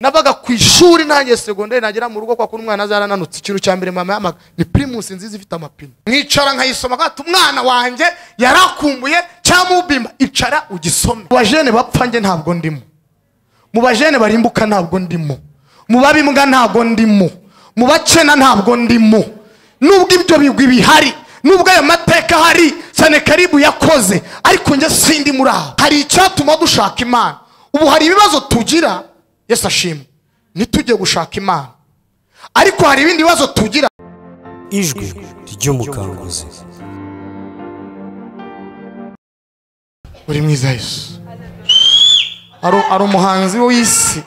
nabaga ku ishuri ntangiye secondaire nagera mu rugo kwa kuri umwana azarananutse ikintu cya mbere mama yamaga ni Primus nziza ifite amapine mwicara nkayisoma gati umwana wanjye yarakumbuye cyamubimba icara ugisome mu bajene bapfa nge ntabwo ndimo mu bajene barimbuka ntabwo ndimo mu babimbwa ntabwo ndimo mu bacena ntabwo ndimo nubwo ibyo bigwi bihari nubwo aya mateka hari cyane karibu yakoze ariko nge sindi muri aho hari icyatuma dushaka Imana ubu hari ibibazo tugira Yesu ashimwe nitujye gushaka Imana ariko hari ibindi bibazo tugira ijwi ry'umukanguzi uri mwiza Yesu ari umuhanzi w'isi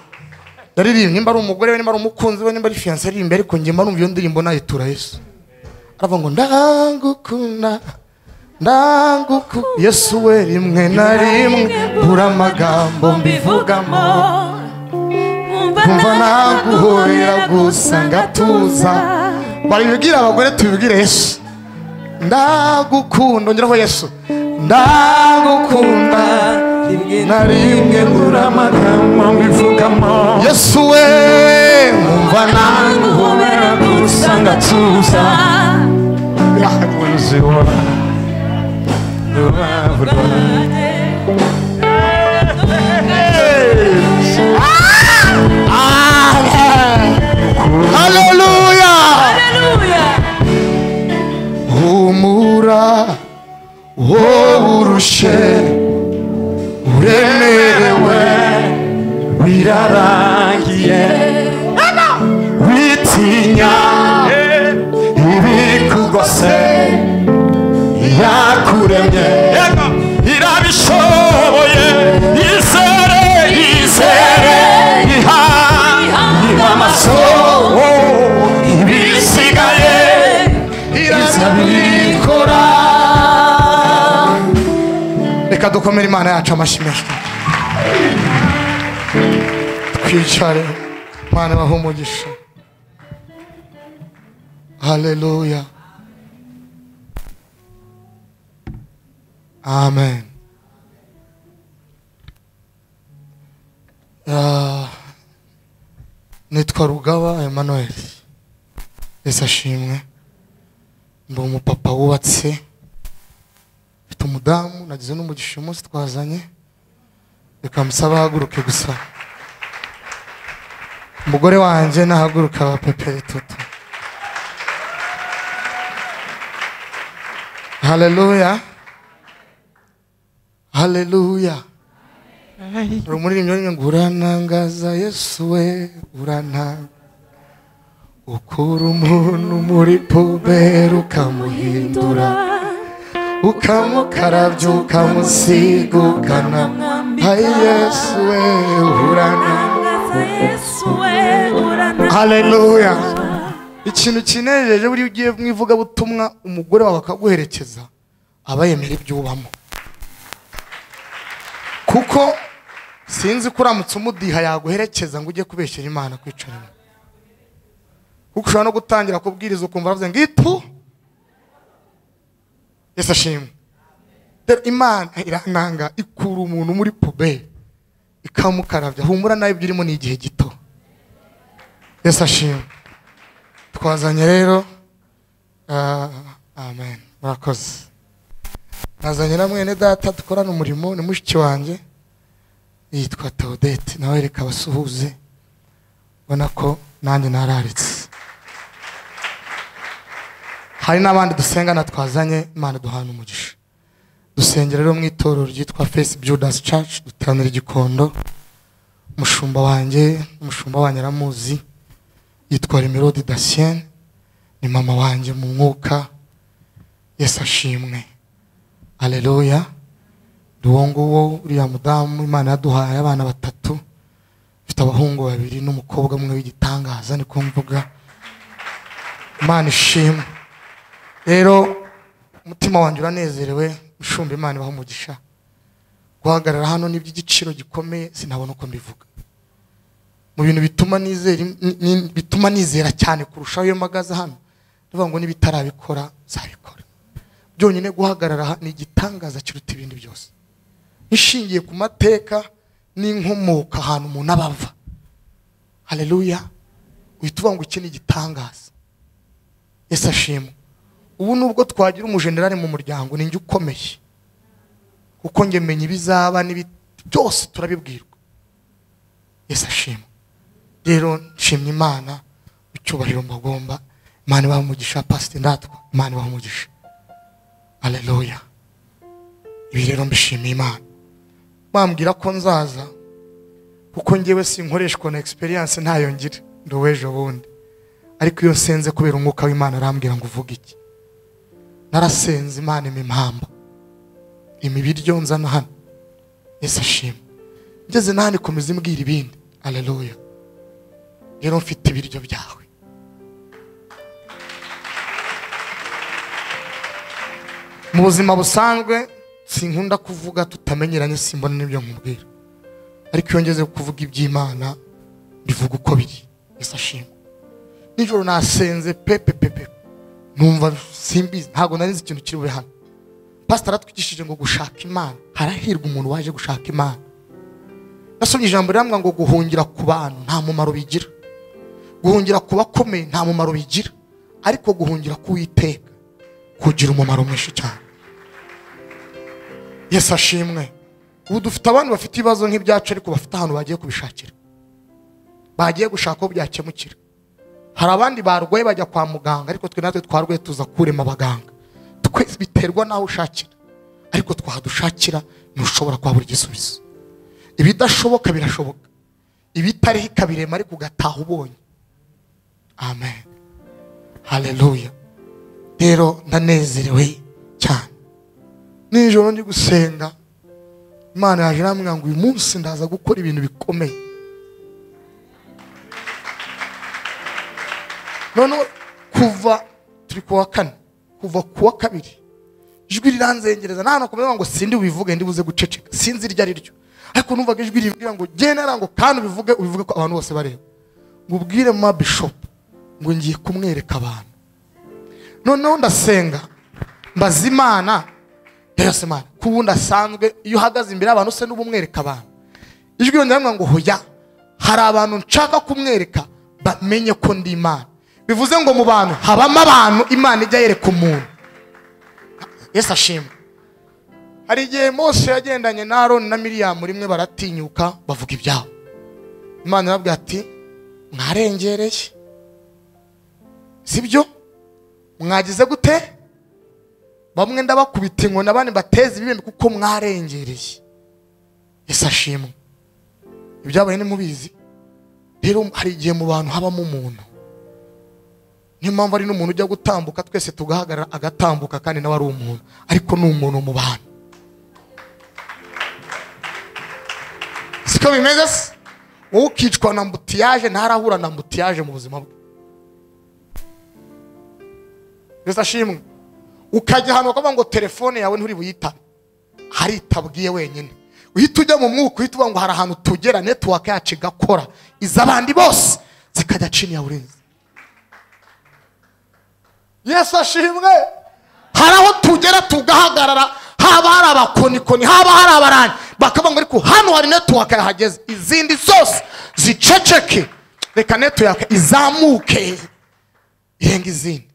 ndaririmba nimba ari umugore we nimba ari umukunzi we nimba ari fiancé aririmba ariko nge mba numva iyo ndirimbo nayitura Yesu aravuga ngo ndagukunda Yesu we rimwe na rimwe bura amagambo mbivugamo kumva naguhorera gusa ngatuza baribwira abagore tubibwire Yesu ndagukunda ngiraho Yesu ndagukunda rimwe na rimwe bura amagambo mbivugamo Yesu we kumva naguhorera gusa ngatuza Hallelujah. Humura urushe uremerewe birarangiye witinya ibikugose yakuremye irabishoboye yizere iha amaso ibisigaye irazabikora reka dukomere Imana yacu amashyi menshi twicare Imana baho umugisha haleluya amen nitwa Rugaba Emmanuel Yesu ashimwe ndi umupapa wubatse mfite umudamu nagize n'umugisha umunsi twazanye reka musaba haguruke gusa umugore wanjye nahaguruka abapepere toto haleluya haleluya rumuri ngo uranangaza Yesu we urananga ukura umuntu muri puberi ukamuhindura ukamukarabya ukamusiga ukanamwambika Yesu we uranangaza Yesu we urananga haleluya ikintu kinejeje buri ugiye mwivuga butumwa umugore wawe akaguherekeza abayemera ibyubamo kuko sinzi kuramutse umudiha yaguherekeza ngo ujye kubeshyira Imana kwicarana kuko ushobora no gutangira kubwiriza ukumva bavuze ngitu Yesu ashimwe Imana irananga ikura umuntu muri puberi ikamukarabya humura nawe byirimo ni igihe gito Yesu ashimwe twazanye rero amen murakoze nazanye na mwene data dukorana umurimo ni mushiki wanjye yitwa Taudette nawe reka basuhuze ubona ko nanjye nararitse hari n'abandi dusengana twazanye Imana duhana umugisha dusengera rero mu itorero ryitwa Face Builders Church dutanira igikondo umushumba wanjye aramuzi yitwa Emerode Dacienne ni mama wanjye mu mwuka Yesu ashimwe haleluya duwongo uriya mudamu Imana yaduhaye abana batatu mfite abahungu babiri n'umukobwa umwe w'igitangaza niko mvuga Imana ishimwe rero umutima wanjye uranezerewe ushumba Imana ibaho umugisha guhagarara hano n'iby'igiciro gikomeye sinabona uko mbivuga mu bintu bituma nizera cyane kurushaho iyo magaza hano ndavuga ngo nibitarabikora zabikora byonyine guhagarara ni igitangaza kiruta ibindi byose ishingiye ku mateka n'inkomoka ahantu umuntu abava haleluya. Uhita uvuga ngo iki ni igitangaza. Yesu ashimwe. Ubu nubwo twagira umujenerali mu muryango ninjye ukomeye, kuko nge menye ibizaba byose turabibwirwa. Yesu ashimwe. Rero nshimye Imana, icyubahiro mbagomba. Imana ibahe umugisha Pastor Ndatwa, Imana ibahe umugisha. Haleluya. Ibi rero mbishimiye Imana. Bambwira ko nzaza kuko ngewe sinkoreshwa na experience ntayo ngira, ndowejo bundi. Ariko iyo nsenze kubera umwuka w'Imana arambwira ngo uvuge iki. Narasenze Imana imimpamba, imibiryo nzana hano. Yesu ashimwe. Ngeze nahandi komeza imbwira ibindi. Haleluya. Rero mfite ibiryo byawe. Mu buzima busanzwe sinkunda kuvuga tutamenyeranye, simbona n'ibyo nkubwira. Ariko iyo ngeze kuvuga iby'Imana bivuga uko biri. Yesu ashimwe. Nijoro nasenze pepe numva simbizi, ntago narizi ikintu kiri bube hano. Pastor aratwigishije ngo gushaka Imana, harahirwa umuntu waje gushaka Imana. Nasomye ijambo riramwa ngo guhungira ku bantu nta mumaro bigira, guhungira ku bakomeye nta mumaro bigira, ariko guhungira ku Uwiteka kugira umumaro mwinshi cyane. Yesu ashimwe. Ubu dufite abantu bafite ibibazo nk'ibyacu, ariko bafite ahantu bagiye kubishakira, bagiye gushaka aho byakemukira. Hari abandi barwaye bajya kwa muganga, ariko twe natwe twarwaye tuza kurema abaganga. Twese biterwa naho ushakira, ariko twahadushakira ntushobora kwabura igisubizo. Ibidashoboka birashoboka, ibitariho ikabirema ariko ugataha ubonye. Amen. Haleluya. Rero ndanezerewe cyane. Nijoro ndi gusenga, Imana yaje namwe ngo uyu munsi ndaza gukora ibintu bikomeye. None kuva turi kuwa kane, kuva kuwa kabiri ijwi riranzengereza, nta nakomeza ngo sindi ubivuge ndibuze guceceka, sinzi irya riryo. Ariko numvaga ijwi rimbwira ngo genera ngo kandi ubivuge ko abantu bose bareba. Ngo ubwire ma bishop ngo ngiye kumwereka abantu. Noneho ndasenga mbaza Imana, Yesu Imana kubundi asanzwe iyo uhagaze imbere y'abantu se n'ubumwereka abantu. Ijwi ryongera ngo hoya, hari abantu nshaka kumwereka bamenye ko ndi Imana. Bivuze ngo mu bantu habamo abantu Imana ijya yereka umuntu. Yesu ashimwe. Hari igihe Mose yagendanye na Aaron na Miriam rimwe baratinyuka bavuga ibyabo. Imana irabwira ati mwarengereye, sibyo? Mwagize gute? Bamwe ndabakubita inkoni abandi bateza ibibembe kuko mwarengereye. Yesu ashimwe. Ibyabaye ni mubizi. Rero hari igihe mu bantu habamo umuntu, niyo mpamvu ari n'umuntu ujya gutambuka twese tugahagarara agatambuka kandi nawe ari umuntu, ariko ni umuntu mu bantu. Siko bimeze se? Wowe ukicwa na mbutiyaje ntarahura na mbutiyaje mu buzima bwe. Yesu ashimwe. Ukajya hano ukavuga ngo telefone yawe nturi buyita, hari itabwiye wenyine. Uhita ujya mu mwuka, uhita uvuga ngo hari ahantu tugera network yacu igakora, izabandi bose zikajya chini ya urenze. Yesu ashimwe. Hari aho tugera tugahagarara, haba hari abakonikoni, haba hari abarangi, bakavuga ngo ariko hano hari network yahageze, izindi zose ziceceke, reka network izamuke irenga izindi.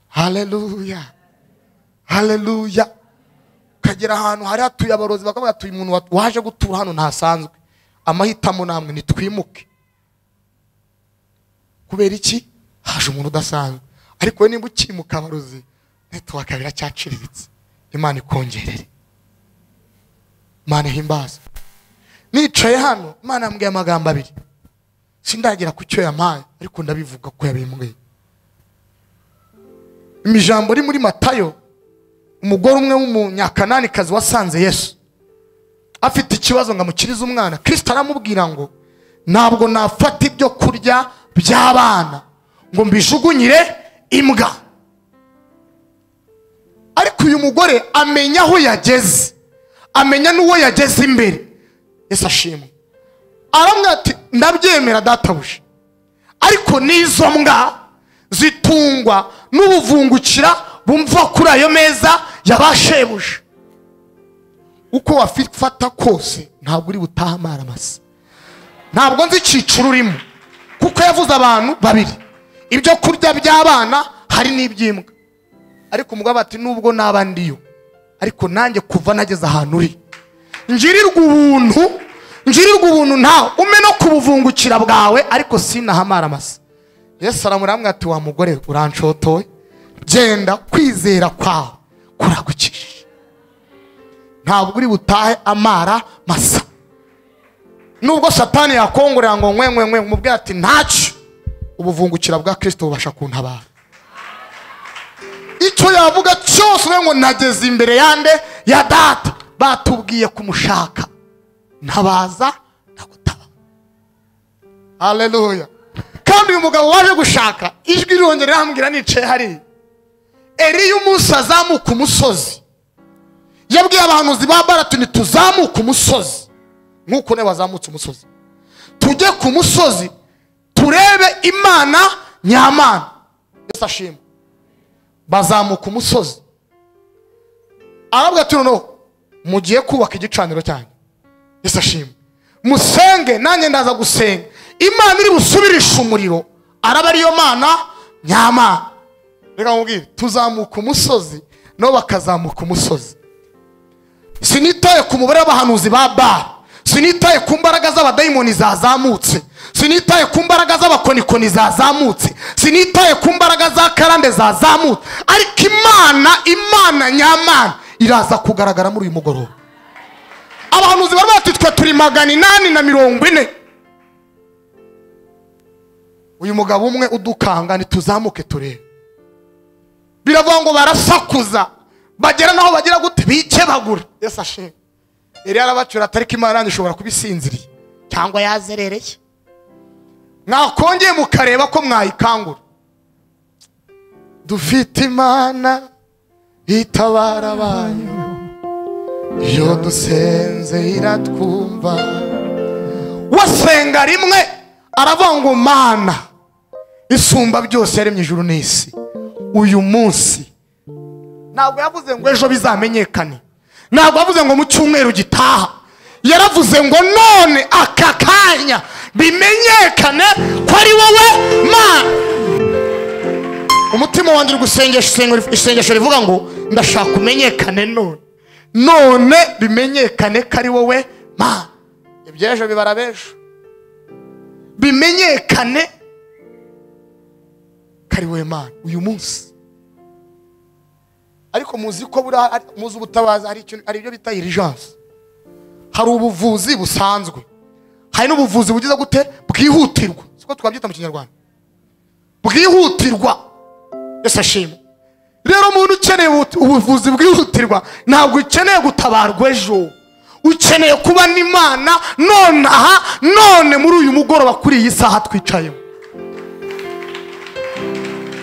Haleluya. Haleluya. Kagera ahantu hari hatuye abarozi bakavuga ati uyu muntu waje gutura hano ntasanzwe, amahitamo namwe nitwimuke. Kubera iki? Haje umuntu udasanzwe. Ariko we nimba ukimuka abarozi network biracyaciriritse. Imana ikongerere. Imana himbaza. Nicaye hano Imana yambwiye amagambo abiri, sindagira ku cyo yampaye ariko ndabivuga ko yabimbwiye. Imijambo ri muri Matayo, umugore umwe w'umunyakananikazi wasanze Yesu afite ikibazo ngo amukirize umwana. Kristo aramubwira ngo ntabwo nafata ibyo kurya by'abana ngo mbijugunyire imbwa. Ariko uyu mugore amenya aho yageze, amenya n'uwo yageze imbere. Yesu ashimwe. Aramubwira ati ndabyemera databuja, ariko n'izo mbwa zitungwa n'ubuvungukira bumva kuri ayo meza yabashebuje. Uko wafata kose ntabwo uri butaha amaramasa. ntabwo nzi icyiciro urimo kuko yavuze abantu babiri, ibyo kurya by'abana hari n'iby'imbwa. Ariko umugabo ati nubwo naba ndiyo ariko nanjye kuva nageze ahantu uri ngirirwa ubuntu ntawe ume no kubuvungukira bwawe, ariko sinahamara amasa. Yesu aramuramwe ati wa mugore uranshotoye, genda kwizera kwawe kuragukije, ntabwo uri butahe amara masa. Nubwo Satani yakongorera ngo nkwe mubwira ati ntacyo, ubuvungukira bwa Kristo bubasha kuntabara. Icyo yavuga cyose ngo nageze imbere yande ya data, batubwiye kumushaka ntabaza ndagutaba. Haleluya. Kandi uyu mugabo waje gushaka, ijwi rirongera rambwira nicaye hari Eliya umunsi azamuka umusozi, yabwiye abahanuzi ba Barati ni tuzamuka umusozi nk'uko ne bazamutse umusozi, tujye ku musozi turebe Imana nyamana. Yesu ashimwe. Bazamuka umusozi, arabwa ati no mugiye kubaka igicaniro cyanyu. Yesu ashimwe. Musenge nanjye ndaza gusenga, Imana iri busubirisha umuriro, araba ariyo Mana nyamana. Reka nkubwire, tuzamuka umusozi no bakazamuka umusozi. Sinitaye ku mubare w'abahanuzi ba Bali, sinitaye ku mbaraga z'abadayimoni zazamutse, sinitaye ku mbaraga z'abakonikoni zazamutse, sinitaye ku mbaraga za karande zazamutse, ariko Imana nyamana iraza kugaragara muri uyu mugoroba. Abahanuzi bari bati twe turi 840. Uyu mugabo umwe udukanga ntituzamuke turebe. Biravuga ngo barasakuza bagera naho bagira gute bikebagura. Yesu ashimwe. Eri arabacura atariko Imana ishobora kubisinziriye cyangwa yazerereye. Mwakongeye mukareba ko mwayikangura. Dufite Imana itabara abantu, iyo dusenze iratwumva. Wasenga rimwe aravuga ngo Mana isumba byose yaremye ijuru n'isi, uyu munsi ntabwo yavuze ngo ejo bizamenyekane, ntabwo yavuze ngo mu cyumweru gitaha, yaravuze ngo none aka kanya bimenyekane ko ari wowe Mana. Umutima wanjye uri gusengesha isengesho rivuga ngo ndashaka kumenyekane none bimenyekane ko ari wowe Mana. Ibyejo bibara bejo, bimenyekane ko ari wowe Mana uyu munsi. Ariko muzi ko muzi ubutabaza hari ibyo bita urgence. Hari ubuvuzi busanzwe, hari n'ubuvuzi bugize gute bwihutirwa, siko twabyita mu Kinyarwanda bwihutirwa. Yesu ashimwe. Rero umuntu ukeneye ubuvuzi bwihutirwa ntabwo ukeneye gutabarwa ejo, ukeneye kuba n'Imana none muri uyu mugoroba kuri iyi saha twicayemo.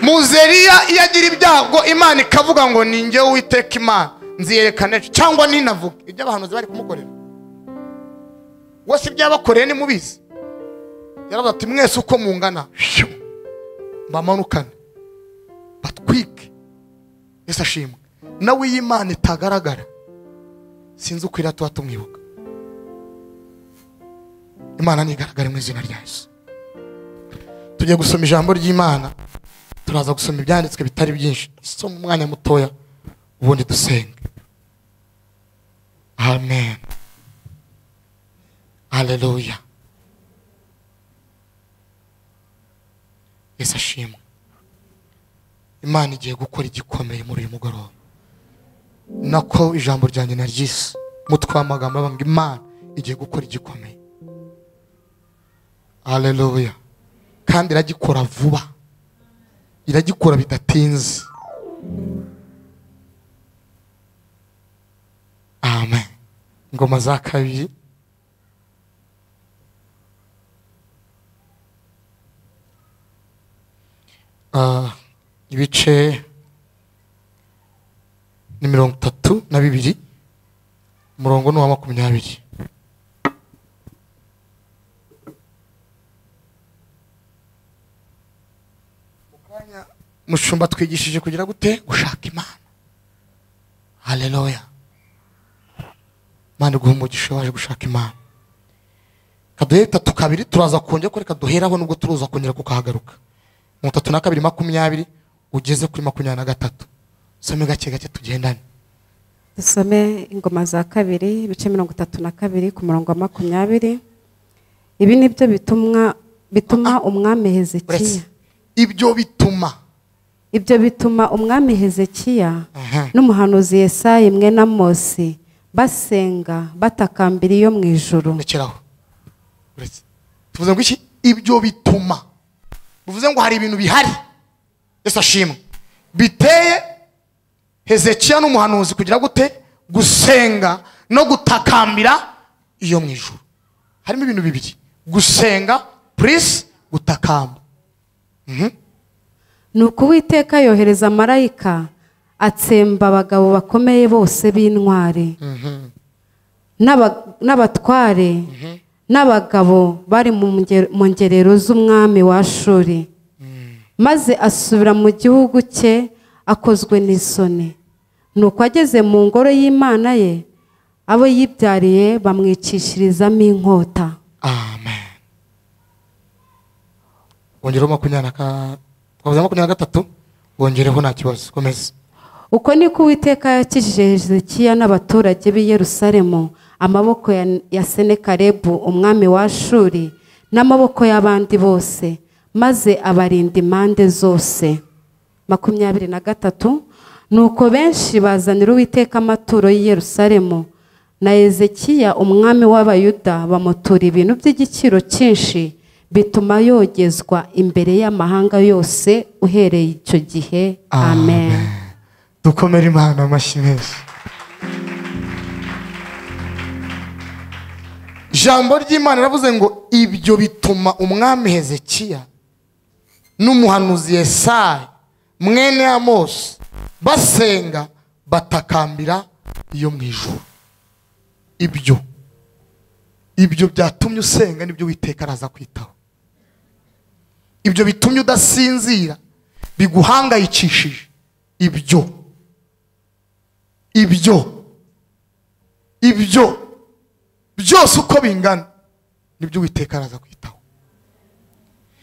Muzeriya yagira ibyago Imana ikavuga ngo ninjye Uwiteka Imana nziyerekane, cyangwa ninavuga ibyo abahanuzi bari kumukorera. Wose ibyabakoreye ni mubizi. Yaravuze ati mwese uko mungana bamanukane batwike. Yesu ashimwe. Nawe Imana itagaragara sinzi uko iratuba tumwibuka. Imana nigaragare mu izina rya Yesu. Tugiye gusoma ijambo ry'Imana, turaza gusoma ibyanditswe bitari byinshi, soma umwanya mutoya ubundi dusenge. Amen. Haleluya. Yesu ashimwe. Imana igiye gukora igikomeye muri uyu mugoroba. Nako ijambo ryanjye naryise mutwe w'amagambo avuga Imana igiye gukora igikomeye. Haleluya. Kandi iragikora vuba, iragikora bidatinze. Amen. Ngoma za kabiri ibice ni 32 umurongo ni wa 20. Mushumba twigishije kugira gute gushaka Imana. Haleluya. Mana guha umugisha waje gushaka Imana. kaduhe 3-2 turaza kongera ko reka duheraho nubwo turuza kongera kukahagaruka. 3:20 ugeze kuri 23. Some gake gake tugendane. Dusome Ingoma za 2 ibice 32 ku murongo wa 20. Ibi nibyo bituma umwami Hezekiya. Ibyo bituma umwami Hezekiya n'umuhanuzi Yesaya mwene Amosi basenga batakambira iyo mu ijuru. Nekeraho. Tuvuze ngo iki? Ibyo bituma. Bivuze ngo hari ibintu bihari. Yesu ashimwe. Biteye Hezekiya n'umuhanuzi kugira gute? Gusenga no gutakambira iyo mu ijuru. Harimo ibintu bibiri. Gusenga plus gutakamba. Nuko Uwiteka yohereza marayika atsemba abagabo bakomeye bose b'intwari n'abatware n'abagabo bari mu ngerero z'umwami wa Ashuri, maze asubira mu gihugu cye akozwe n'isoni. Nuko ageze mu ngoro y'Imana ye, abo yibyariye bamwicishirizamo inkota. Amen. Wongeraho 23 wongereho nta kibazo. Komeza. Uko niko Uwiteka yakijije Hezekiya n'abaturage b'i Yerusalemu amaboko ya Senakeribu umwami wa Ashuri n'amaboko y'abandi bose, maze abarinda impande zose. 23. Nuko benshi bazanira Uwiteka amaturo y'i Yerusalemu, na Hezekiya umwami w'Abayuda bamutura ibintu by'igiciro cyinshi, bituma yogezwa imbere y'amahanga yose uhereye icyo gihe. Amen. Dukomere Imana amashyi menshi. Ijambo ry'Imana ravuze ngo ibyo bituma umwami Hezekiya n'umuhanuzi Yesaya mwene Amosi basenga batakambira iyo mu ijuru. Ibyo byatumye usenga nibyo Uwiteka araza kwitaho. Ibyo bitumye udasinzira biguhangayikishije. Ibyo byose uko bingana nibyo Uwiteka araza kwitaho.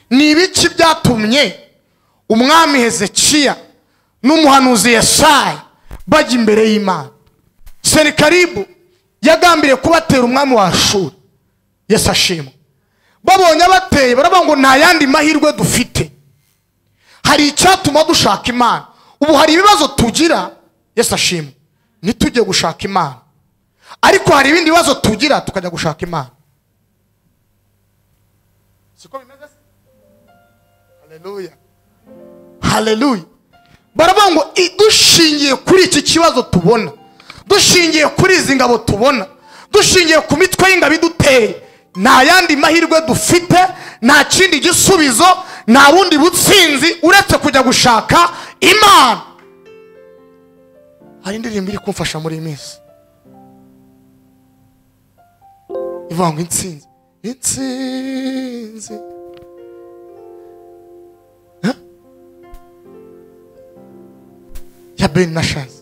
Ni ibiki byatumye umwami Hezekiya n'umuhanuzi Yesaya bajya imbere y'Imana? Senakeribu yagambiriye kubatera umwami wa Ashuri. Yesu ashimwe. Babonye abateye baravuga ngo nta yandi mahirwe dufite, hari icyatuma dushaka Imana. Ubu hari ibibazo tugira, Yesu ashimwe, ntitujye gushaka Imana, ariko hari ibindi bibazo tugira tukajya gushaka Imana. Siko bimeze? Haleluya, haleluya. Baravuga ngo dushingiye kuri iki kibazo tubona, dushingiye kuri izi ngabo tubona, dushingiye ku mitwe y'ingabo iduteye, nta yandi mahirwe dufite, nta kindi gisubizo, nta bundi butsinzi uretse kujya gushaka Imana. Hari indirimbo iri kumfasha muri iyi minsi ivuga ngo intsinzi ya Ben Nashazi.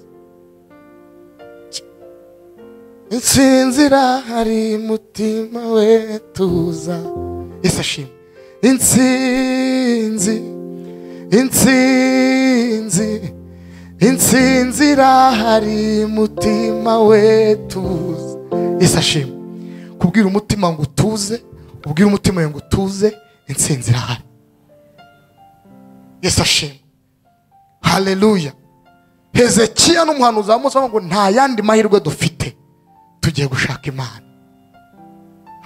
Intsinzi irahari mutima we tuza. Yesu ashimwe. Intsinzi irahari mutima we tuza. Yesu ashimwe. Kubwira umutima ngo utuze, ubwira umutima ngo utuze, intsinzi irahari. Yesu ashimwe. Haleluya. Hezekiya n'umuhanuzi Amosi ngo nta yandi mahirwe dufite, tugiye gushaka Imana.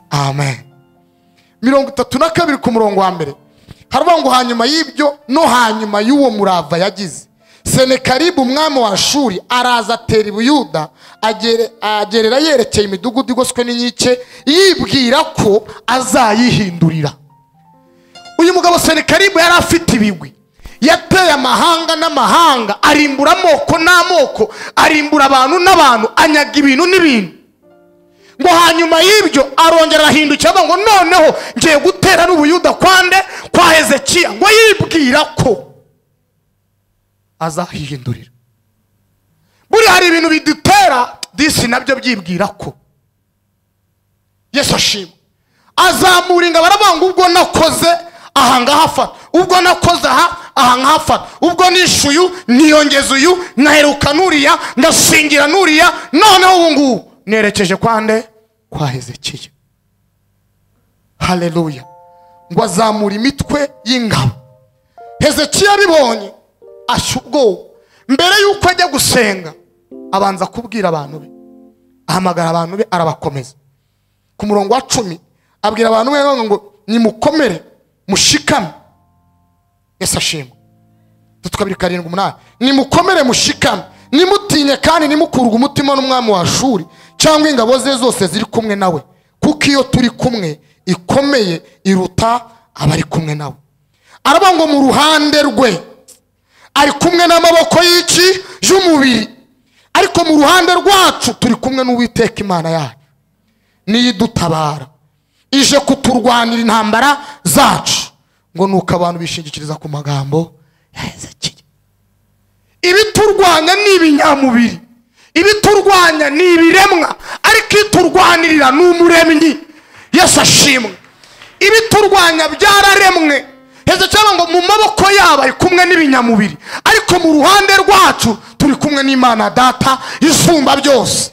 Amen. 32 ku murongo wa mbere haravuga ngo hanyuma y'ibyo no hanyuma y'uwo murava yagize, Senakeribu umwami wa Ashuri araza atera i Buyuda, agerera yerekeye imidugudu igoswe n'inkike, yibwira ko azayihindurira. Uyu mugabo Senakeribu yari afite ibigwi, yateye amahanga n'amahanga, arimbura amoko n'amoko, arimbura abantu n'abantu, anyaga ibintu n'ibintu. Ngo hanyuma y'ibyo arongera ahindukira ngo noneho ngiye gutera n'Ubuyuda kwande kwa Hezekiya, ngo yibwira ko azahihindurira. Buri hari ibintu bidutera disi nabyo byibwira ko. Yesu ashimwe. azamura ingabo aravuga ngo ubwo nakoze aha ngahafata, ubwo nakoze aha ngahafata, ubwo nishuyu niyongeza uyu, naheruka nuriya, ndasingira nuriya, noneho ubu ngubu nerekeje kwande? Kwa Hezekiya. Haleluya. Ngo azamura imitwe y'ingabo. Hezekiya bibonye ashya ubwoba. Mbere yuko ajya gusenga abanza kubwira abantu be, ahamagara abantu be arabakomeza. Ku murongo wa 10 abwira abantu be ngo nimukomere mushikame. Yesu ashimwe. 2:7-8 nimukomere mushikame, nimutinye kandi nimukurwa umutima n'umwami wa Ashuri cyangwa ingabo ze zose ziri kumwe nawe, kuko iyo turi kumwe ikomeye iruta abari kumwe nawe. Aravuga ngo mu ruhande rwe ari kumwe n'amaboko y'iki y'umubiri, ariko mu ruhande rwacu turi kumwe n'Uwiteka Imana yacu, niyidutabara ije kuturwanira intambara zacu. Ngo nuko abantu bishingikiriza ku magambo ya Hezekiya. Ibiturwanya ni ibinyamubiri, ibiturwanya ni ibiremwa, ariko iturwanirira ni umuremyi. Yesu ashimwe. Ibiturwanya byararemwe. Hezekiya ngo mu maboko yabo ari kumwe n'ibinyamubiri, ariko mu ruhande rwacu turi kumwe n'Imana Data isumba byose.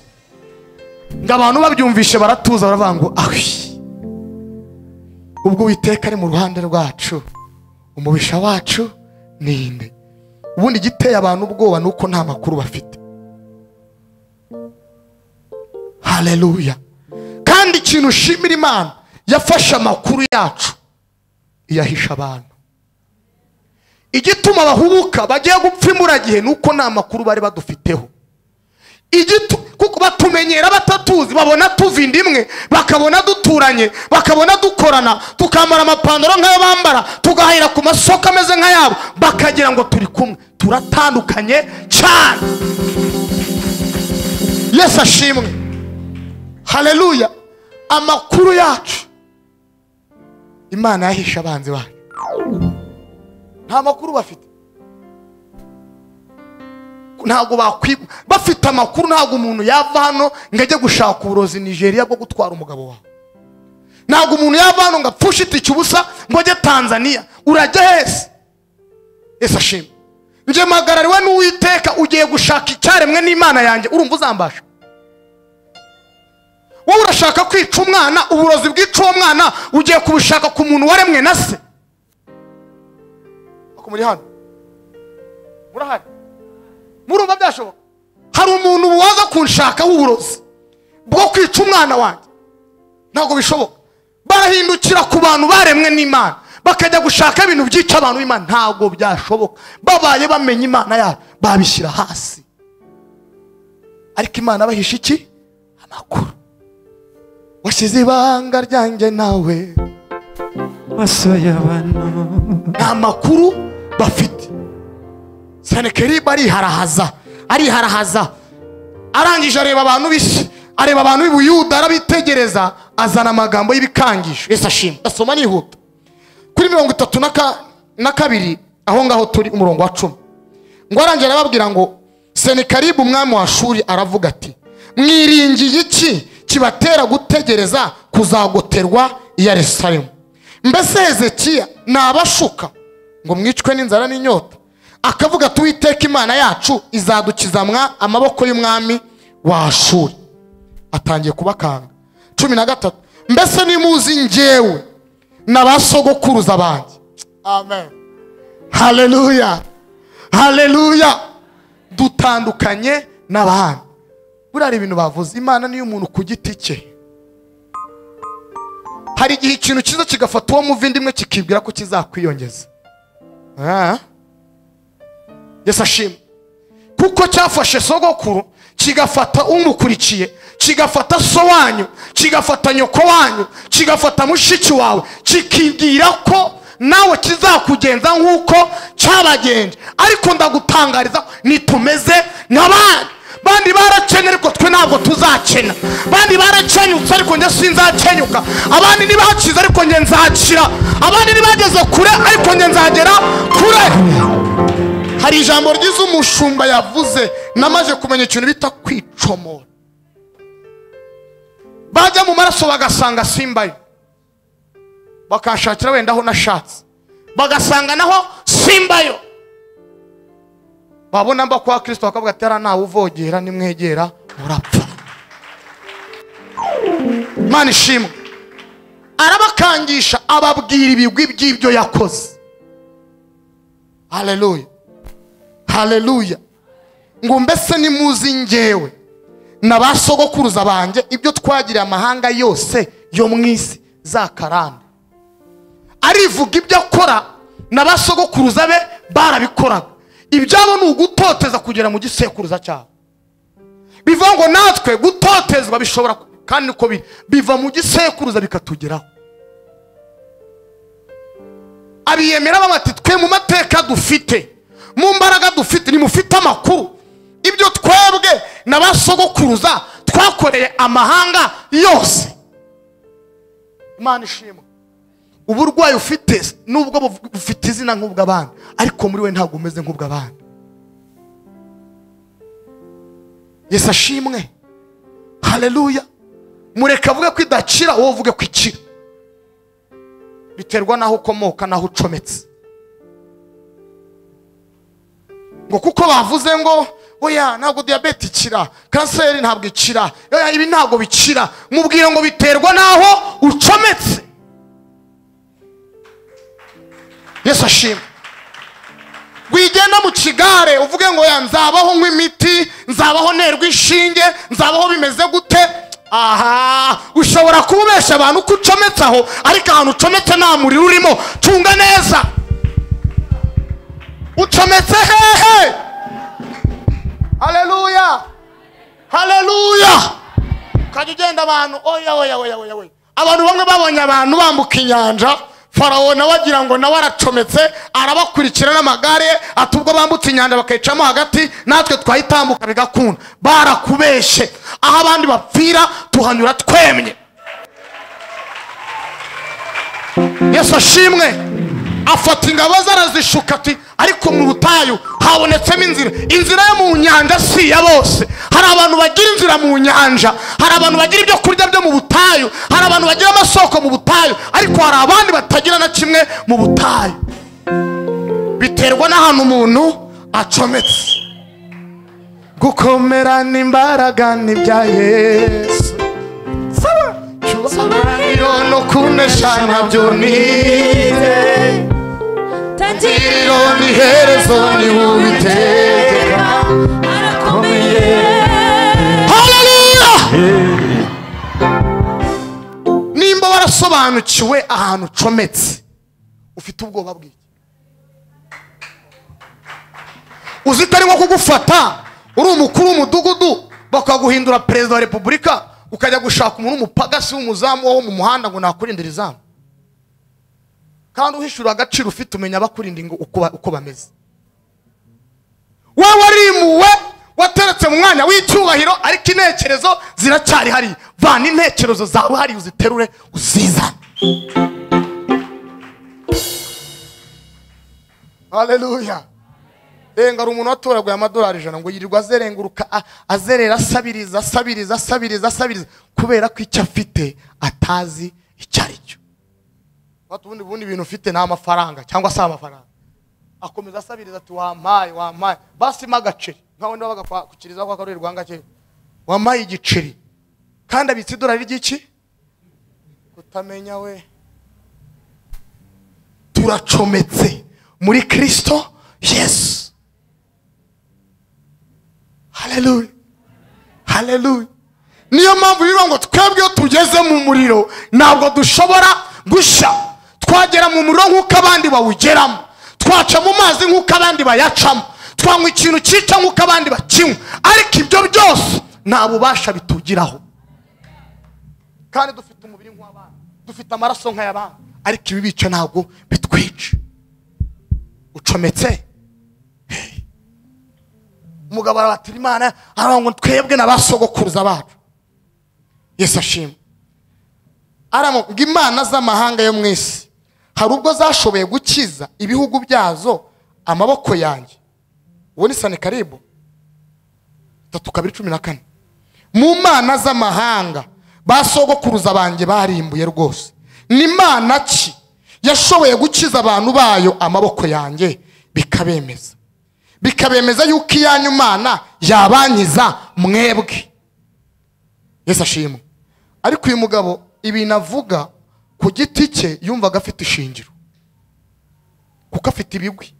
Ngo abantu babyumvishe baratuza baravuga ngo ahwi, ubwo Uwiteka ari mu ruhande rwacu umubisha wacu ninde? Ubundi giteye abantu ubwoba nuko nta makuru bafite. Haleluya. Kandi ikintu ushimira Imana, yafashe amakuru yacu iyahisha abantu. Igituma bahubuka bagiye gupfa imburagihe nuko nta makuru bari badufiteho. Kuko batumenyera batatuzi, babona tuvinda imwe, bakabona duturanye, bakabona dukorana, tukamara amapantaro nk'ayo bambara, tugahira ku masoko ameze nk'ayabo, bakagira ngo turi kumwe. Turatandukanye cyane. Yesu ashimwe. Haleluya. Amakuru yacu Imana yahisha abanzi bayo. Nta makuru bafite. Ntago bakwiba bafite amakuru. Ntago umuntu yava hano ngo ajye gushaka uburozi Nigeria bwo gutwara umugabo wawe. Ntago umuntu yava hano ngo apfushe itike ubusa ngo ajye Tanzania. Urajya hese? Yesu ashimwe. Nje magarariwe n'Uwiteka, ugiye gushaka icyaremwe n'Imana yanjye, urumva uzambasha? Wowe urashaka kwica umwana, uburozi bw'ica uwo mwana ugiye kubushaka ku muntu waremwe na se. Ako muri hano murahari? Murumva byashoboka? Hari umuntu waza kunshakaho uburozi bwo kwica umwana wanjye? Ntabwo bishoboka. Barahindukira ku bantu baremwe n'Imana bakajya gushaka ibintu byica abantu b'Imana. Ntabwo byashoboka. Babaye bamenye Imana yabo babishyira hasi, ariko Imana bahisha iki? Amakuru. Washyize ibanga ryanjye nawe maso y'abantu, nta makuru bafite. Senakeribu ariharahaza, arangije areba abantu b'isi, areba abantu b'Ubuyuda, arabitegereza, azana amagambo y'ibikangisho. Yesu ashimwe. Asoma nihuta kuri 32 aho ngaho turi umurongo wa 10. Ngo arangije arababwira ngo Senakeribu umwami wa Ashuri aravuga ati, mwiringiye iki kibatera gutegereza kuzagoterwa i Yerusalemu? Mbese Hezekiya nabashuka ngo mwicwe n'inzara n'inyota? Akavuga ati Uwiteka Imana yacu izadukizamwa amaboko y'umwami wa Ashuri. Atangiye kubakanga. 13 mbese nimuzi njyewe n'abasogokuruza banjye. Amen. Haleluya. Haleluya. Dutandukanye n'abandi. Burari ibintu bavuze. Imana niyo umuntu ku giti cye. Hari igihe ikintu kiza kigafata uwo muvindimwe kikibwira ko kizakwiyongeza. Yesu ashimwe. Kuko cyafashe sogokuru kigafata umukurikiye, kigafata so wanyu, kigafata nyoko wanyu, kigafata mushiki wawe, kikibwira ko nawe kizakugenza nk'uko cyabagenje. Ariko ndagutangariza nitumeze nk'abandi. Bandi barakenya ariko twe ntabwo tuzakena. Bandi barakenyutse ariko njye sinzakenyuka. Abandi nibakiza ariko njye nzakira. Abandi nibageze kure ariko njye nzagera kure. Hari ijambo ryiza umushumba yavuze, namaje kumenya ikintu bita kwicomora. Bajya mu maraso bagasanga simbayo. bakanshakira wenda aho nashatse, bagasanga naho simbayo. Babona mba kwa Kristo bakavuga ati nawe uvogera nimwegera murapfa. Imana ishimwe. Arabakangisha ababwira ibigwi by'ibyo yakoze. Haleluya, haleluya. Ngo mbese nimuzi njyewe n'abasogokuruza banje ibyo twagiriye amahanga yose yo mu isi za karande. Arivuga ibyo akora n'abasogokuruza be barabikoraga. Ibyabo ni ugutoteza kugera mu gisekuruza cyabo. Bivuga ngo natwe gutotezwa bishobora kandi niko biva mu gisekuruza bikatugeraho. Abiyemera bamati twe mu mateka dufite, mu mbaraga dufite, nimufite amakuru ibyo twebwe n'abasogokuruza twakoreye amahanga yose. Imana ishimwe. Uburwayi ufite nubwo bufite izina nk'ubw'abandi, ariko muri we ntabwo umeze nk'ubw'abandi. Yesu ashimwe. Haleluya. Mureka avuge ko idakira, wowe uvuge ko ikira. Biterwa naho ukomoka naho ucometse. Ngo kuko bavuze ngo oya ntabwo diabete ikira, kanseri ntabwo ikira, oya ibi ntabwo bikira, mubwire ngo biterwa naho ucometse. Yesu ashimwe. Wigenda mu kigare uvuge ngo ya nzabaho nk'imiti, nzabaho nerwa inshinge, nzabaho bimeze gute. Aha, ushobora kubesha abantu ko ucometse aho, ariko ahantu ucometse nta muriro urimo. Cunga neza. Ucometse hehe? Haleluya, haleluya. Kajya ugenda abantu oya. Abantu bamwe babonye abantu bambuka inyanja, Farawo nawe agira ngo nawe aracometse, arabakurikira n'amagare, atubwo bambutse inyanja bakayicamo hagati, natwe twayitambuka bigakunda. Barakubeshe. Aho abandi bapfira tuhanyura twemye. Yesu ashimwe. Afata ingabo zarazishuka ati ariko mu butayu habonetsemo inzira yo mu nyanja si ya bose. Hari abantu bagira inzira mu nyanja, hari abantu bagira ibyo kurya byo mu butayu, hari abantu bagira amasoko mu butayu, ariko hari abandi batagira na kimwe mu butayu. Biterwa n'ahantu umuntu acometse. Gukomera n'imbaraga n'ibya Yesu, cyubahiro no kunesha nabyo nize, tangiriro n'iherezo ni Uwiteka arakomeye. Haleluya. Nimba warasobanukiwe ahantu ucometse, ufite ubwoba bw'iki? Uzitari nko kugufata uri umukuru w'umudugudu bakaguhindura perezida wa repubulika, ukajya gushaka umuntu w'umupagasi w'umuzamu wo mu muhanda ngo nakurindira izamu, kandi uhishura agaciro ufite umenya abakurindinga uko bameze. Wewe warimuwe, wateretse mu mwanya w'icyubahiro, ariko intekerezo ziracyari hari. Vana intekerezo zawe hari uziterure uzizane. Haleluya. Renga umuntu watoraguye amadolari 100 ngo yirirwa azerenguruka azerera asabiriza kubera ko icyo afite atazi icyo ari cyo. Ubundi ibintu ufite nta mafaranga cyangwa se amafaranga, akomeza asabiriza ati wampaye basi magaceri nkaho ndi babaga kukiriza kwa Karori Rwanga cye wampaye igiceri kandi abitse dolari ry'iki kutamenya. We turacometse muri Kristo Yesu. Haleluya, haleluya. Niyo mpamvu rero ngo twebwe tugeze mu muriro ntabwo dushobora gusha. Twagera mu muriro nk'uko abandi bawugeramo, twaca mu mazi nk'uko abandi bayacamo, twanywa ikintu cyica nk'uko abandi bakinywa, ariko ibyo byose nta bubasha bitugiraho. Kandi dufite umubiri nk'abandi, dufite amaraso nk'ay'abandi, ariko ibi bica ntabwo bitwica. Ucometse umugabo arabatira Imana ngo twebwe n'abasogokuruza bacu. Yesu ashimwe. Ngo imana z'amahanga yo mu isi hari ubwo zashoboye gukiza ibihugu byazo amaboko yanjye. Uwo ni Senakeribu 3:14. Mu mana z'amahanga basogokuruza banjye barimbuye rwose, ni mana ki yashoboye gukiza abantu bayo amaboko yanjye bikabemeza yuko iyanyu Mana yabanyiza mwebwe. Yesu ashimwe. Ariko uyu mugabo ibintu avuga ku giti cye yumvaga afite ishingiro kuko afite ibigwi.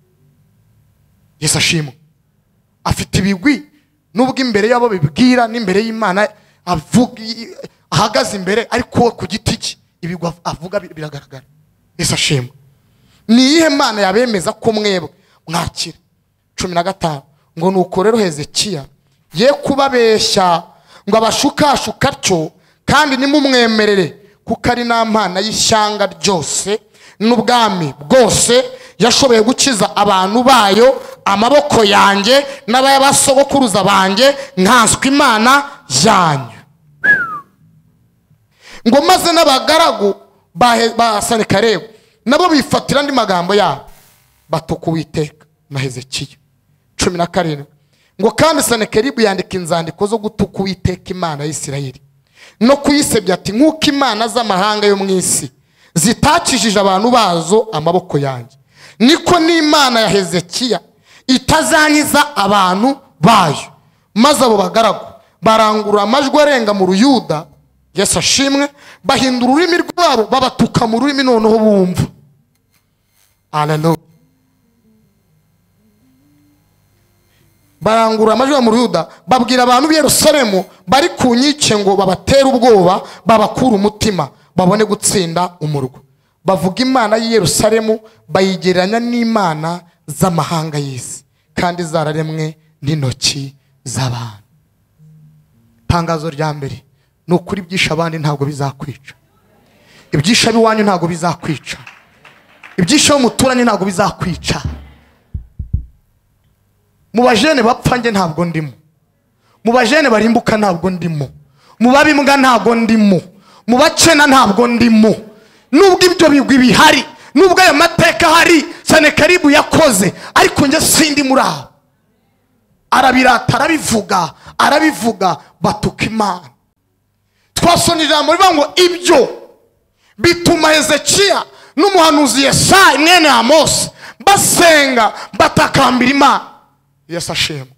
Yesu ashimwe. Afite ibigwi nubwo imbere yabo bibwira n'imbere y'Imana avuga ahagaze imbere, ariko ku giti cye ibigwi avuga biragaragara. Yesu ashimwe. Ni iyihe Mana yabemeza ko mwebwe mwakira? 15 ngo nuko rero Hezekiya ye kubabeshya ngo abashukashuka cyo, kandi nimumwemerere kuko ari nta Mana y'ishyanga ryose n'ubwami bwose yashoboye gukiza abantu bayo amaboko yanjye n'abasogokuruza banjye nkanswe Imana yanyu. Ngo maze n'abagaragu ba Senakeribu nabo bifatira andi magambo yabo batuka Uwiteka na Hezekiya. 17 ngo kandi Senakeribu yandika inzandiko zo gutuka Uwiteka Imana ya Isirayeli no kuyisebya ati nk'uko imana z'amahanga yo mu isi zitakijije abantu bazo amaboko yanjye, niko n'Imana ya Hezekiya itazanyiza abantu bayo. Maze abo bagaragu barangurura amajwi arenga mu Ruyuda, Yesu ashimwe, bahindura ururimi rwabo babatuka mu rurimi noneho bumva. Haleluya. Barangurura amajwi mu Ruyuda babwira abantu b'i Yerusalemu bari ku nkike ngo babatere ubwoba, babakura umutima, babone gutsinda umurwa. Bavuga Imana y'i Yerusalemu bayigereranya n'imana z'amahanga y'isi, kandi zararemwe n'intoki z'abantu. Tangazo rya mbere ni ukuri ibyisha abandi ntabwo bizakwica. Ibyisha biwanyu ntabwo bizakwica. Ibyisha umuturanyi ntabwo bizakwica. Mu bajene bapfa nge ntabwo ndimo. Mu bajene barimbuka ntabwo ndimo. Mu babimbwa ntabwo ndimo. Mu bacena ntabwo ndimo. Nubwo ibyo bigwi bihari, nubwo ayo mateka hari Senakeribu yakoze, ariko nge sindi muri abo. Arabirata, arabivuga batuka Imana. Twasomye ijambo rivuga ngo ibyo bituma Hezekiya n'umuhanuzi Yesaya mwene Amosi basenga batakambira Imana. Yesu ashimwe.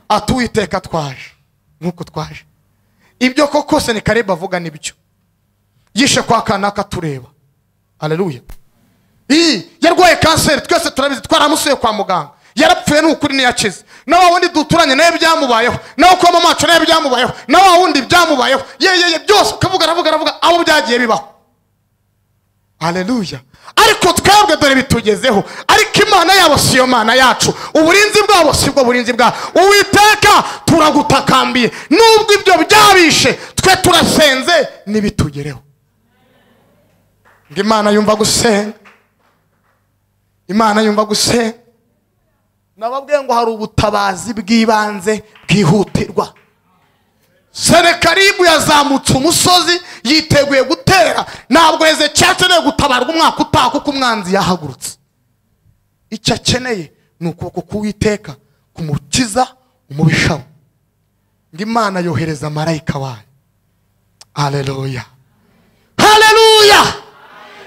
Ati Uwiteka twaje nkuko twaje. Ibyo koko Senakeribu avuga nibyo. Yishe kwa kanaka tureba. Haleluya. Yarwaye kanseri, twese turabizi, twaramusuye kwa muganga. Yarapfuye n'ukuri niyakize. Na wundi duturanye naye byamubayeho. Naho kwa mama wacu naye byamubayeho. Na wundi byamubayeho. Ye byose kavuga aravuga abo byagiye bibaho. Haleluya. Ariko twebwe dore bitugezeho. Ariko Imana yabo siyo Mana yacu. Uburinzi bwabo sibwo burinzi bwa. Uwiteka turagutakambiye. Nubwo ibyo byabishe twe turasenze nibitugereho. Imana yumva gusenga. Imana yumva gusenga. Nababwiye ngo hari ubutabazi bw'ibanze bwihutirwa. Senakeribu yazamutse umusozi yiteguye gutera. Ntabwo Hezekiya akeneye gutabarwa umwaka utaha kuko umwanzi yahagurutse. Icyo akeneye ni ukuboko k'Uwiteka kumukiza umubisha we. Imana yohereza marayika wayo. Haleluya. Haleluya.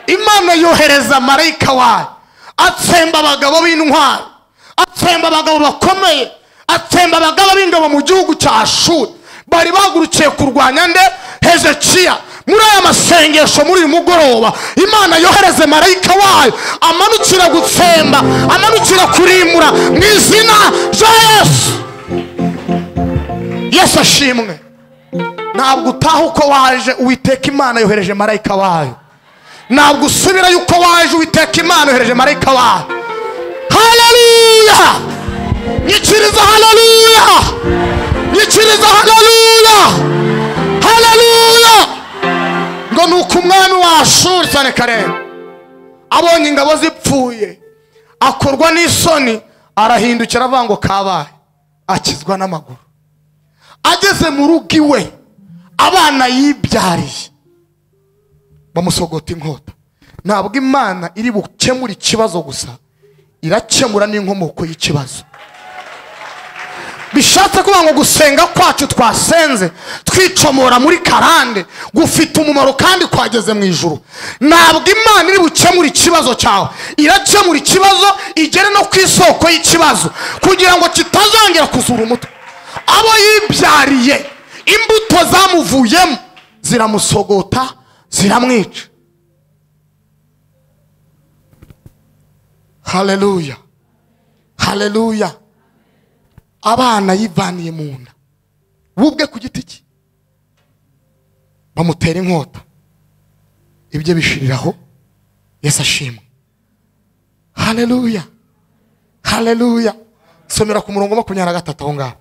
Imana yohereza marayika wayo atsemba abagabo b'intwari, atsemba abagabo bakomeye, atsemba abagabo b'ingabo mu gihugu cya Ashuri bari bagurukiye kurwanya nde? Hezekiya. Muri aya masengesho muri uyu mugoroba Imana yohereze marayika wayo amanukira gutsemba, amanukira kurimbura mu izina rya Yesu. Yesu ashimwe. Ntabwo utaha uko waje, Uwiteka Imana yohereje marayika wayo. Ntabwo usubira yuko waje, Uwiteka Imana yohereje marayika wayo. Haleluya. Nyikiriza haleluya. Nyikiriza haleluya. Haleluya. Ngo nuko umwami wa Ashuri Senakeribu abonye ingabo zipfuye akorwa n'isoni, arahindukira avuga ngo kabaye, akizwa n'amaguru. Ageze mu rugo iwe abana yibyariye bamusogota inkota. Ntabwo Imana iri bukemura ikibazo gusa, irakemura n'inkomoko y'ikibazo. bishatse kuvuga ngo gusenga kwacu twasenze twicomora muri karande gufite umumaro kandi kwageze mu ijuru. Ntabwo Imana iri bukemura ikibazo cyawe, irakemura ikibazo igere no ku isoko y'ikibazo kugira ngo kitazongera kuzura umutwe. Abo yibyariye imbuto zamuvuyemo ziramusogota ziramwica. Haleluya, haleluya. Abana yivaniye mu nda bubwe ku giti cye, bamutera inkota, ibyo bishiriraho. Yesu ashimwe. Haleluya, haleluya. Somera ku murongo 23 aho ngaho.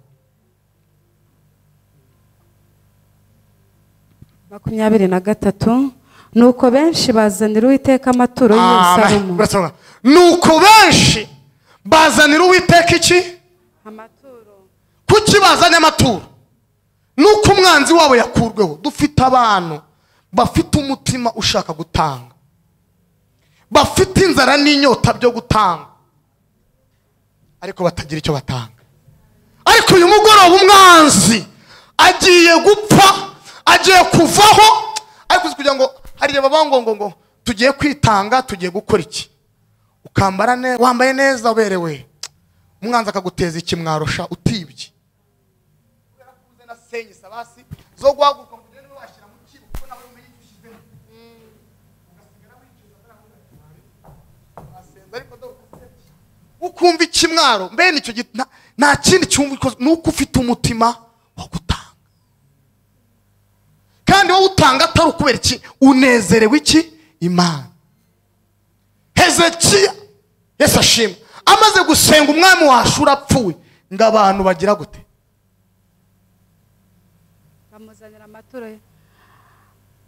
23. Nuko benshi bazanira Uwiteka amaturo y'i Yerusalemu. Nuko benshi bazanira Uwiteka iki? Amaturo. Kuki bazanye amaturo? Nuko umwanzi wabo yakurweho. Dufite abantu bafite umutima ushaka gutanga, bafite inzara n'inyota byo gutanga, ariko batagira icyo batanga. Ariko uyu mugoroba umwanzi agiye gupfa, agiye kuvaho. Ariko kugira ngo hariye babango tugiye kwitanga, tugiye gukora iki? Ukambara neza, wambaye neza, uberewe, umwanzi akaguteza ikimwarosha utibye. Kubera kuze na senyi sabasi zo guhaguka mu gihe washira mu kibo kuko nawe umenye ushizemo. Ugasigara wicuza kandi asenza ariko do ukumva ikimwaro mbe nicyo nta kindi cyumva nuko ufite umutima wo gutanga. Kandi wowe utanga atari ukubera iki, unezerewe iki? Imana. Hezekiya, Yesu ashimwe, amaze gusenga umwami wa Ashuru apfuye, ngo abantu bagira gute? Bamuzanira amaturo.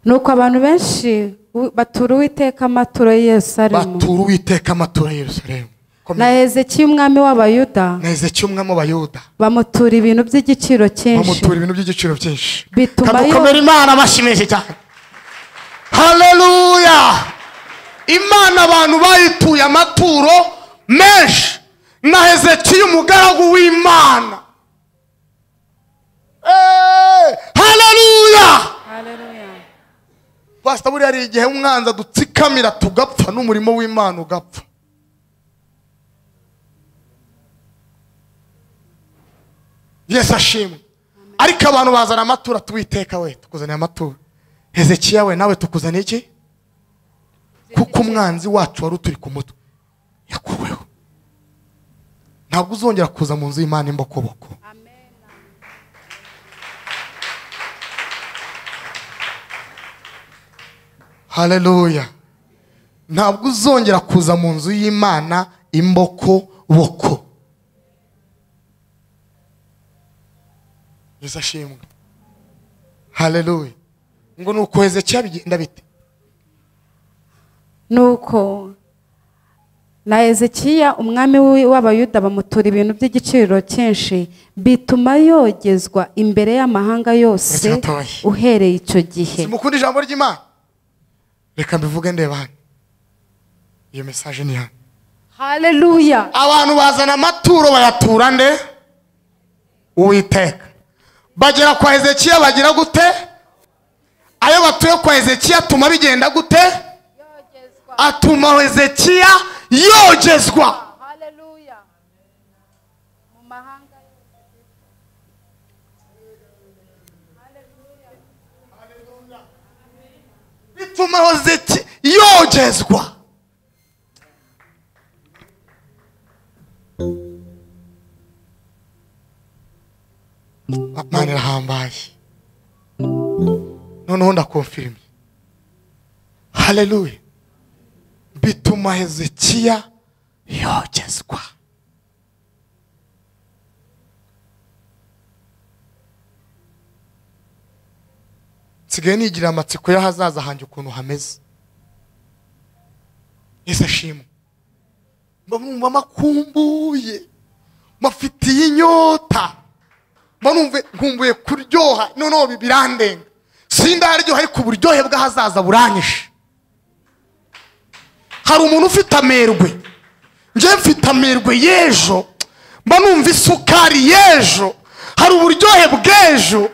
Nuko abantu benshi batura Uwiteka amaturo y'i Yerusalemu. Batura Uwiteka amaturo y'i Yerusalemu. Na Hezekiya umwami w'Abayuda. Na Hezekiya umwami w'Abayuda. Bamutura ibintu by'igiciro cyinshi. Bamutura ibintu by'igiciro cyinshi. Bituma yo Imana bashimishe cyane. Haleluya. Imana abantu bayituye amaturo menshi. Na Hezekiya umugaragu w'Imana. Haleluya. Haleluya. Basta buri ari igihe umwanza dutsikamira tugapfa n'umurimo w'Imana ugapfa. Yesu ashimwe. Ariko abantu bazana amaturo tuwiteka we, tukuzaniye amaturo. Hezekiya we nawe tukuzaniye iki? Kuko umwanzi wacu wari uturi ku mutwe yakuweho. Ntabwo uzongera kuza mu nzu y'Imana imbokoboko. Amen. Haleluya. Ntabwo uzongera kuza mu nzu y'Imana imbokoboko. Yesu ashimwe. Haleluya. Ngo nuko Hezekiya bigenda bite? Nuko na Hezekiya umwami w'Abayuda bamutura ibintu by'igiciro cyinshi, bituma yogezwa imbere y'amahanga yose uhereye icyo gihe. Simukunda ijambo ry'Imana. Reka mbivuge ndeba hano. Iyo message ni hano. Haleluya. Abantu bazana amaturo bayatura nde? Uwiteka. Bagera kwa Hezekiya bagira gute? Ayo batuye kwa Hezekiya atuma bigenda gute? Yogezwa. Atuma Hezekiya yogezwa. Haleluya. Mu mahanga yose. Haleluya. Haleluya. Bituma Hezekiya yogezwa. Mana irahambaye. Noneho ndakonfirme. Haleluya. Bituma Hezekiya yogezwa. Nsigaye nigira amatsiko y'ahazaza hanje ukuntu hameze. Yesu ashimwe. Mbamwumva makumbuye, mafitiye inyota, manumve nkumbuye kuryoha, noneho birandenga. Sindaryoha ariko uburyohe bw'ahazaza buranyishe. Hari umuntu ufite amerwe, nje mfite amerwe y'ejo, mba numva isukari y'ejo, hari uburyohe bw'ejo.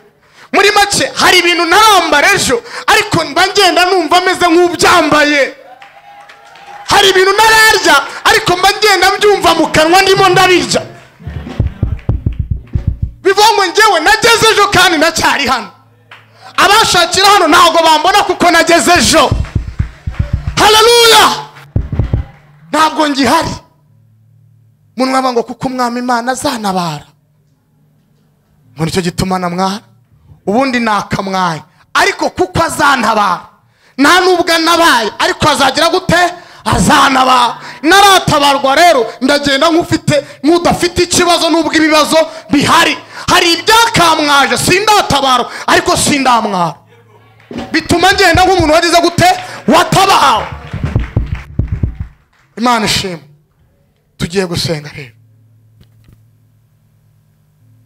Muri make hari ibintu ntarambara ejo ariko mba ngenda numva ameze nk'ubyambaye. Hari ibintu ntararya ariko mba ngenda mbyumva mu kanwa ndimo ndabirya. Bivuga ngo njyewe nageze ejo kandi nacyari hano. Abashakira hano ntabwo bambona kuko nageze ejo. Haleluya. Ntabwo ngihari. Umuntu waba ngo kuko umwami Imana azanabara. Muri cyo gituma namwara. Ubundi nakamwaye ariko kuko azantabara. Nta nubwo nabaye ariko azagira gute? Azanabara. Naratabarwa rero ndagenda nk'udafite ikibazo nubwo ibibazo bihari. Hari ibyakamwaje sindatabara ariko sindamwara. Bituma ngenda nk'umuntu wagize gute? Watabawe. Imana ishimwe. Tugiye gusenga rero.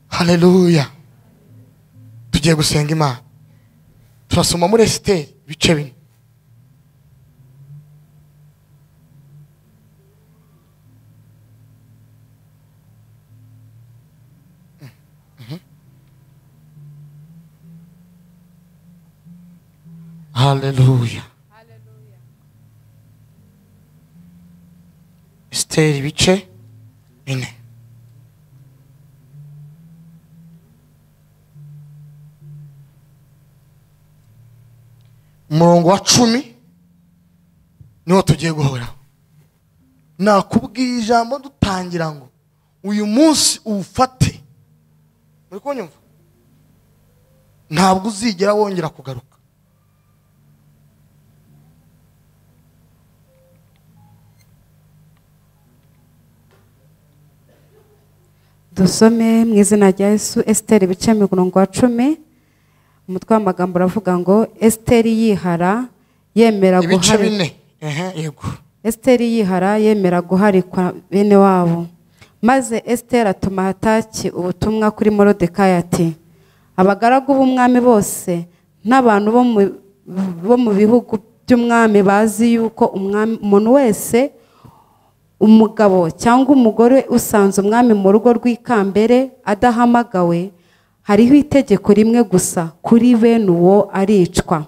Haleluya. Tugiye gusenga Imana. Turasoma muri Esiteri ibice 4. Haleluya. Esiteri ibice 4. Umurongo wa 10 niho tugiye guhora. Nakubwiye ijambo dutangira ngo uyu munsi ufate. Muri kunyumva? Ntabwo uzigera wongera kugaruka. Dusome mu izina rya Yesu. Esiteri ibice 10. Umutwe w'amagambo uravuga ngo Esiteri yihara yemera guharikwa. Yego. Esiteri yihara yemera guharikwa bene wabo. Maze Esiteri atuma Hataki ubutumwa kuri Moridekayi ati: abagaragu b'umwami bose n'abantu bo mu bihugu by'umwami bazi yuko umuntu wese, umugabo cyangwa umugore usanze umwami mu rugo rw'ikambere adahamagawe, hariho itegeko rimwe gusa kuri bene uwo aricwa,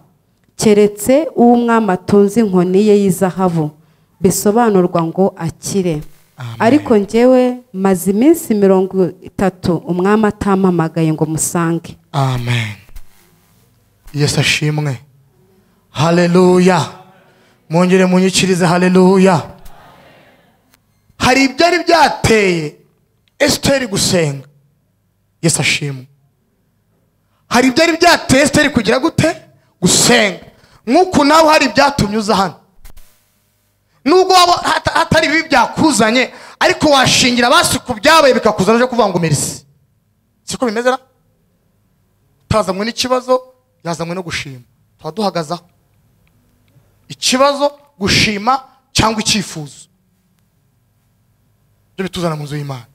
keretse uw'umwami atunze inkoni ye y'izahabu, bisobanurwa ngo akire. Ariko njyewe maze iminsi 30 umwami atampamagaye ngo musange. Amen. Yesu ashimwe. Haleluya. Mwongere munyikirize haleluya. Hari ibyari byateye Esiteri gusenga. Yesu ashimwe. Hari ibyari byateye Esiteri kugira gute? Gusenga. Nk'uko nawe hari ibyatumye uza hano. Nubwo hatari bibi byakuzanye ariko washingira basi ku byabaye bikakuzana cyo kuvuga ngo merci. Siko bimezera? Utazamwe n'ikibazo yazamwe no gushima. Twaduhagazaho. Ikibazo, gushima cyangwa icyifuzo. Byo bituzana mu nzu y'Imana.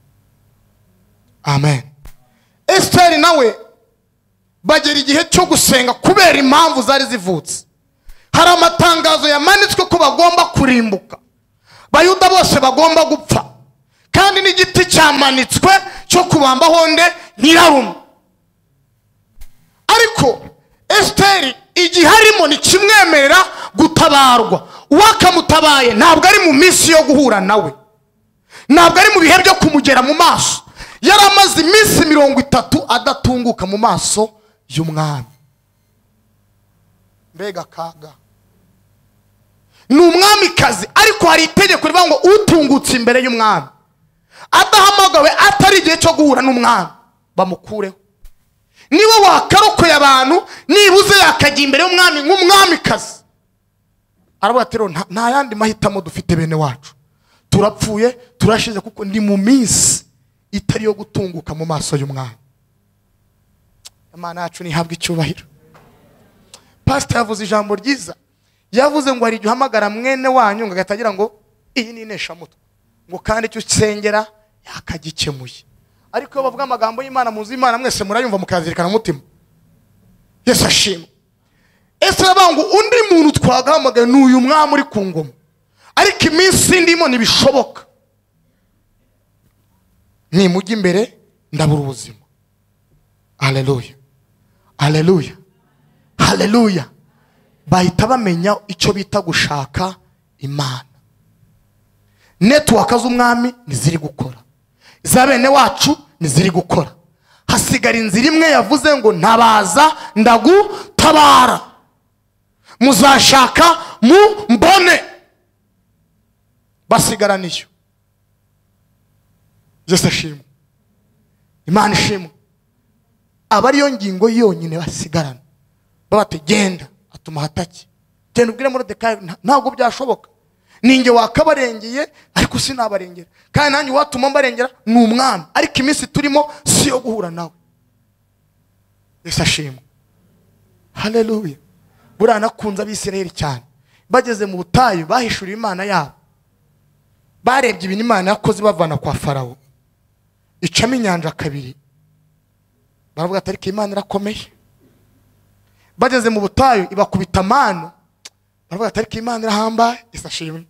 Amen. Esiteri nawe bagera igihe cyo gusenga kubera impamvu zari zivutse. Hari amatangazo yamanitswe ko bagomba kurimbuka. Bayuda bose bagomba gupfa. Kandi n'igiti cyamanitswe cyo kubamba honde nyirarume. Ariko Esiteri igihe harimo ni kimwemerera gutabarwa. Uwakamutabaye ntabwo ari mu minsi yo guhura nawe. Ntabwo ari mu bihe byo kumugera mu maso. Yaramaze iminsi 30 adatunguka mu maso y'umwami. Mbega kaga. Ni umwamikazi ariko hari itegeko rivuga ngo utungutse imbere y'umwami adahamagawe atari igihe cyo guhura n'umwami bamukureho. Niwe wakarokoye abantu nibuze yakajya imbere y'umwami nk'umwamikazi. Aravuga ati nta yandi mahitamo dufite bene wacu. Turapfuye turashize kuko ndi mu minsi itari yo gutunguka mu maso y'umwami. Imana yacu nihabwe icyubahiro. Pastor yavuze ijambo ryiza. Yavuze ngo hari igihe uhamagara mwene wanyu ngo agatagira ngo iyi ni inesha mutwe. Ngo kandi cyo sengera yakagikemuye. Ariko iyo bavuga amagambo y'Imana muzi Imana mwese murayumva mukazirikana umutima. Yesu ashimwe. Ese abangu undi muntu twagahamagaye n'uyu mwami uri ku ngoma. Ariko iminsi ndimo nibishoboka. nimujya imbere ndabura ubuzima. Haleluya, haleluya, haleluya. Bahita bamenya icyo bita gushaka Imana. Network z'umwami niziri gukora, za bene wacu niziri gukora. Hasigara inzira imwe yavuze ngo ntabaza ndagutabara, muzashaka mu mbone. Basigara niyo. Yesu ashimwe, Imana ishimwe. Aba ariyo ngingo yonyine basigarana. Babate genda, atuma hataki. Genda ubwire Moridekayi ntabwo byashoboka. Ninge wakabarengeye ariko sinabarengera. Kandi nanjye watuma mbarengera ni umwami. Ariko iminsi turimo si yo guhura nawe. Yesu ashimwe. Haleluya. Buriya nakunze Abisirayeli cyane. Bageze mu butayu bahishuriye Imana yabo. Barebye ibintu Imana yakoze bavana kwa Farawo. Icamo inyanja kabiri. Baravuga ati ariko Imana irakomeye. Bageze mu butayu ibakubita amano. Baravuga ati ariko Imana irahambaye. Yesu ashimwe.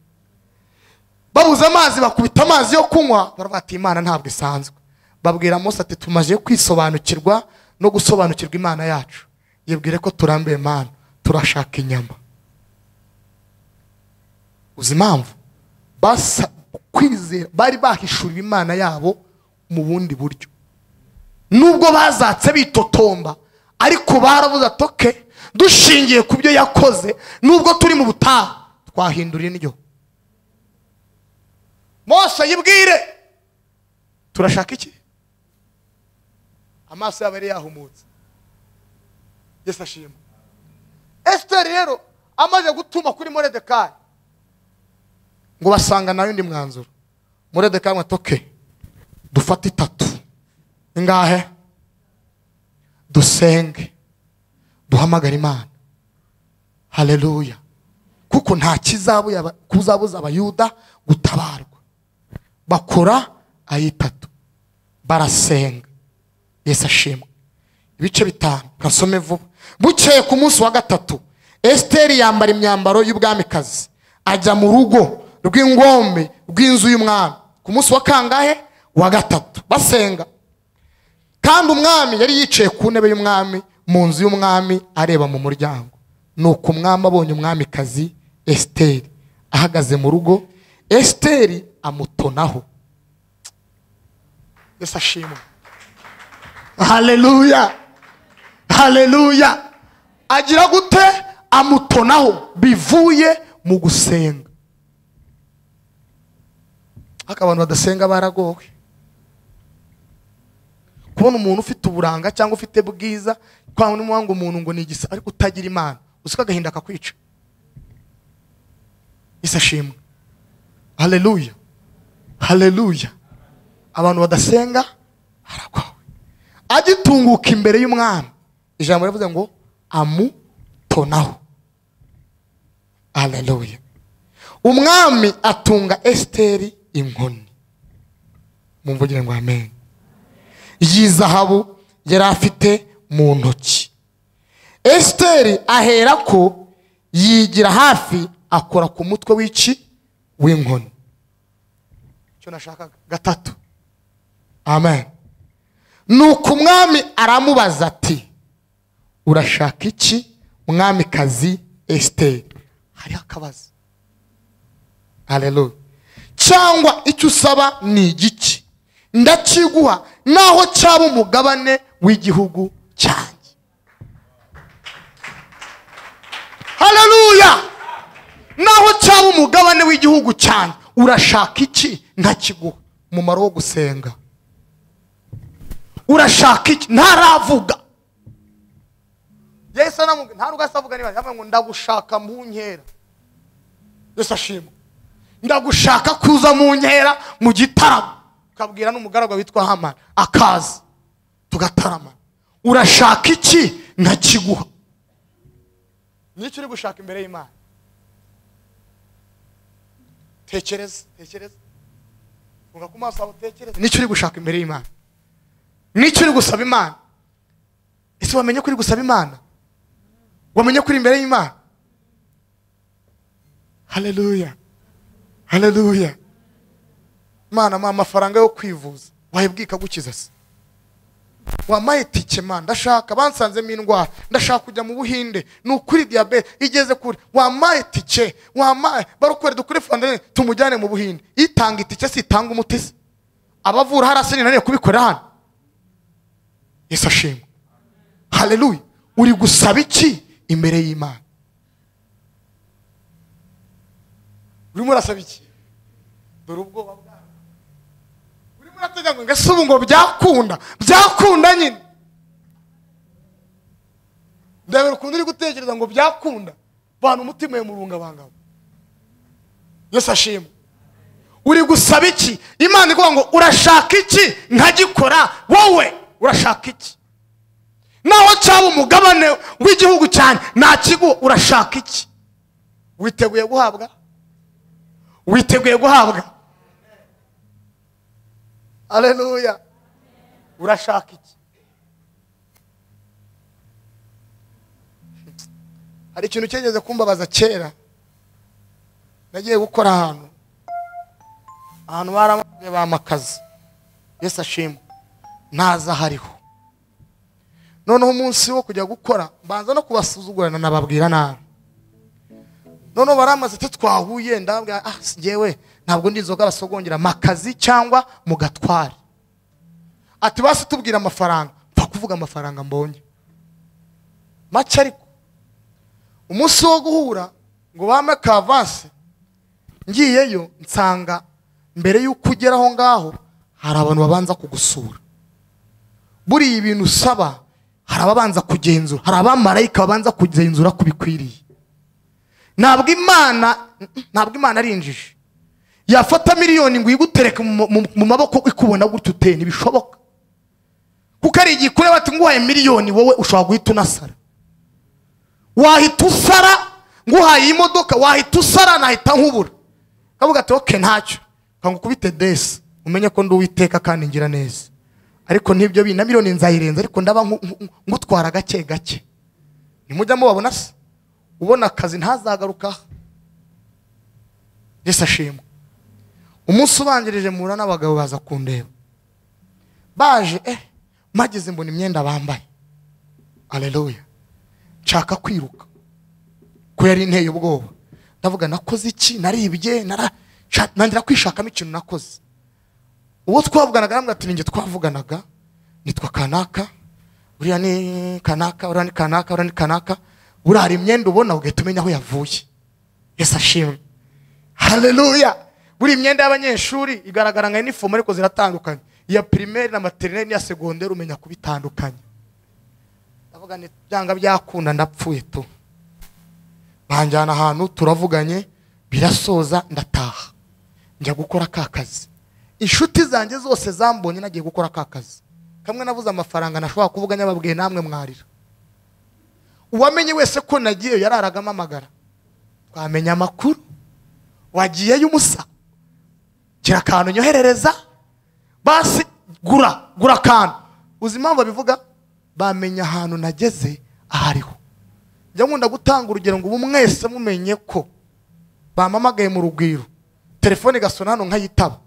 Babuze amazi bakubita amazi yo kunywa. Baravuga ati Imana ntabwo isanzwe. Babwira Mose ati tumaze kwisobanukirwa no gusobanukirwa Imana yacu. Yibwire ko turambiye Imana, turashaka inyama. Uzi impamvu? Basa kwizera bari bahishuriwe Imana yabo mu bundi buryo. Nubwo bazatse bitotomba ariko baravuze atoke dushingiye ku byo yakoze, nubwo turi mu butayu twahindura indyo. Mose yibwire turashaka iki? Amaso yabo yari yahumutse. Yesu ashimwe. Esther rero amaze gutuma kuri Moridekayi ngo basanga nayo ndi mwanzuro. Moridekayi atoke dufate 3. Ingahe? Dusenge, duhamagara Imana. Haleluya. Kuko nta kuzabuza Abayuda gutabarwa. Bakora ayi 3. Barasenga. Yesu ashimwe. Ibice 5 gasome vuba. Bukeye ku munsi wa 3 Esteri yambara imyambaro y'ubwamikazi ajya mu rugo rw'ingombe rw'inzu y'umwami. Ku munsi wa kangahe? Wa 3. Basenga. Kandi umwami yari yicaye ku ntebe y'umwami mu nzu y'umwami areba mu muryango. Nuko umwami abonye umwamikazi Esteri ahagaze mu rugo, Esteri amutonaho. Yesu ashimwe. Haleluya, haleluya. Agira gute? Amutonaho bivuye mu gusenga. Aka abantu badasenga baragowe. Kubona umuntu ufite uburanga cyangwa ufite bwiza kwa n'umuhango umuntu ngo ni igisa ariko utagira Imana, usika gahinda akakwica. Yesu ashimwe. Haleluya, haleluya. Abantu badasenga baragowe. Agitunguka imbere y'umwami, ijambo rivuze ngo amutonaho. Haleluya. Umwami atunga Esteri inkoni. Mumvugire ngo amen. Yizahabu yari afite mu ntoki. Esteri ahera ko yigira hafi akora ku mutwe w'inkoni. Cyo nashakaga 3. Amen. Nuko umwami aramubaza ati urashaka iki mwamikazi Esteri? Hari akabazo. Haleluya. Cyangwa icyo usaba ni igiki? Ndakiguha naho cyaba umugabane w'igihugu cyanjye. Haleluya. Naho cyaba umugabane w'igihugu cyanjye urashaka iki? Ndakiguha. Umumaro wo gusenga. Urashaka iki? Ntaravuga. Yesu anamuga nta rugasavuga niba yavuga ngo ndagushaka mu nkera. Yesu ashimwe. Ndagushaka kuza mu nkera mu gitaramo. Kabwira n'umugaragu witwa Hamani akaza tugatarama. Urashaka iki? Ndakiguha. Nicyo uri gushaka imbere y'Imana. Tekereza. Unga ku maso aho tekereza. Nicyo uri gushaka imbere y'Imana. Nicyo uri gusaba Imana. Ese wamenye ko uri gusaba Imana? Wamenye ko uri imbere y'Imana? Haleluya, haleluya. Imana amafaranga yo kwivuza wahebwika gukiza se? Wamaye tike man, ndashaka bansanzemo indwara, ndashaka kujya mu Buhinde, nukuri diabete igeze kure, wamaye tike, wamaye barukore dukuri fondene tumujyane mu Buhinde. Itanga itike si itanga umutisi, abavura harase ni nane kubikorera hano. Yesu ashimwe, haleluya. Uri gusaba iki imbere y'Imana? Uri murasaba iki? Dore ubwoba bwa uri murateganya ngo ngese ubu ngo byakunda nyine. Ndabera ukuntu uri gutekereza ngo byakunda, bantu umutima ye murunga bangabo. Yesu ashimwe. Uri gusaba iki? Imana ikuvuga ngo urashaka iki nkagikora, wowe urashaka iki? Naho cyaba umugabane w'igihugu cyane nta kigo, urashaka iki? Witeguye guhabwa? Witeguye guhabwa? Haleluya. Urashaka iki? Hari ikintu cyegeze kumbabaza kera, nagiye gukora ahantu baramaze bamakaza. Yesu ashimwe, ntaza hariho. Noneho umunsi wo kujya gukora mbanza no kubasuzugurana nababwira nabi. Noneho baramaze twahuye ndabwira ngewe ntabwo ndizoga basogongera makazi cyangwa mugatware. Ati basi tubwira amafaranga, pfa kuvuga amafaranga mbonye make. Ariko umunsi wo guhura ngo bame kavanse, ngiyeyo nsanga mbere y'uko ugeraho ngaho hari abantu babanza kugusura. Buri ibintu usaba hari ababanza kugenzura, hari abamarayika babanza kugenzura kubikwiriye. Ntabwo Imana ari injiji yafata miliyoni ngo igutereke mu maboko ikubona gutyo uteye, ntibishoboka. Kuko ari igikure bati nguhaye miliyoni, wowe ushobora guhita unasara. Wahita usara, nguhaye imodoka wahita usara, nahita nkubura. Kavuga ati okay ntacyo, kangukubite desi umenye ko ndi Uwiteka kandi ngira neza. Ariko ntibyo bina miliyoni nzayirenza, ariko ndaba ngutwara gake gake. Nimujya mubabona se ubona akazi ntazagaruka. Yesu ashimwe. Umunsi ubanjirije mura n'abagabo baza kundeba, baje mageze mbona imyenda bambaye. Haleluya. Nshaka kwiruka ko yari inteye ubwoba. Ndavuga nakoze iki? Naribye nangira kwishakamo ikintu nakoze. Uwo twavuganaga namwe ati ninge twavuganaga, nitwa kanaka, uriya ni kanaka, uriya ni kanaka, uriya ni kanaka. Burari imyenda ubona ugahita umenya aho yavuye. Yesu ashimwe. Haleluya. Buri imyenda y'abanyeshuri igaragara nka uniform ariko ziratandukanye. Iya primaire na maternelle n'iya secondaire umenya kubitandukanye. Ndavuga ni byanga byakunda ndapfuye tu. Banjyana ahantu turavuganye, birasoza ndataha. Njya gukora akazi. Inshuti zanjye zose zambonye nagiye gukora akazi. Kamwe navuze amafaranga nashobora kuvuga nyababwiye namwe mwarira. Uwamenye wese ko nagiye yararagama amagara. Twamenya amakuru. Wagiye y'umusa. Kira kantu nyoherereza. Basi gura kantu. Uzi impamvu bivuga? Bamenya ahantu nageze ahariho. Njya nkunda gutanga urugero ngo mwese mumenye ko bamamagaye mu rugwiro, telefone gasona hano nkayitaba,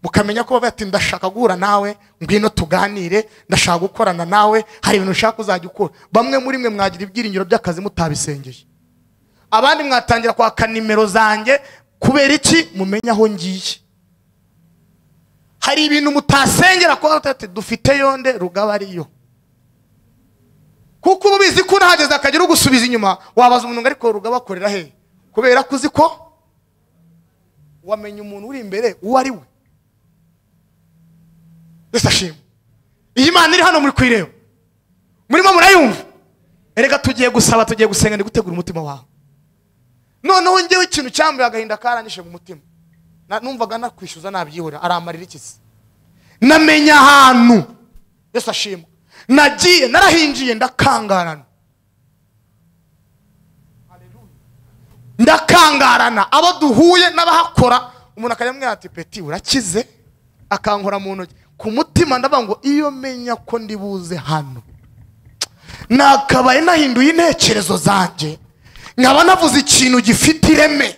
mukamenya ko bati ndashaka guhura nawe, ngwino tuganire, ndashaka gukorana nawe, hari ibintu ushaka uzajya ukora. Bamwe muri mwe mwagira ibyiringiro by'akazi mutabisengeye, abandi mwatangira kwaka nimero zanjye. Kubera iki? Mumenya aho ngiye. Hari ibintu mutasengera ko ati dufite yonde Rugaba ariyo, kuko ubizi ko nahageze akagira ugusubiza inyuma. Wabaza umuntu ariko Rugaba akorera he? Kubera ko uzi ko wamenye umuntu uri imbere uwo ari we. Yesu ashimwe. Iyi Mana iri hano muri kwireba, murimo murayumva. Erega tugiye gusaba, tugiye gusenga, ndi gutegura umutima wawe. Noneho ngewe ikintu cyambaye agahinda karanyishe mu mutima, numvaga nakwishyuza nabyihora, aramarira ikisi. Namenya ahantu. Yesu ashimwe. Nagiye narahinjiye ndakangarana. Haleluya. Ndakangarana abo duhuye n'abahakora, umuntu akanyamwira ati peti urakize, akankora mu ntoki. Ku mutima ndavuga ngo iyo menya ko ndibuze hano, nakabaye nahinduye intekerezo zanjye, nkaba navuze ikintu gifite ireme.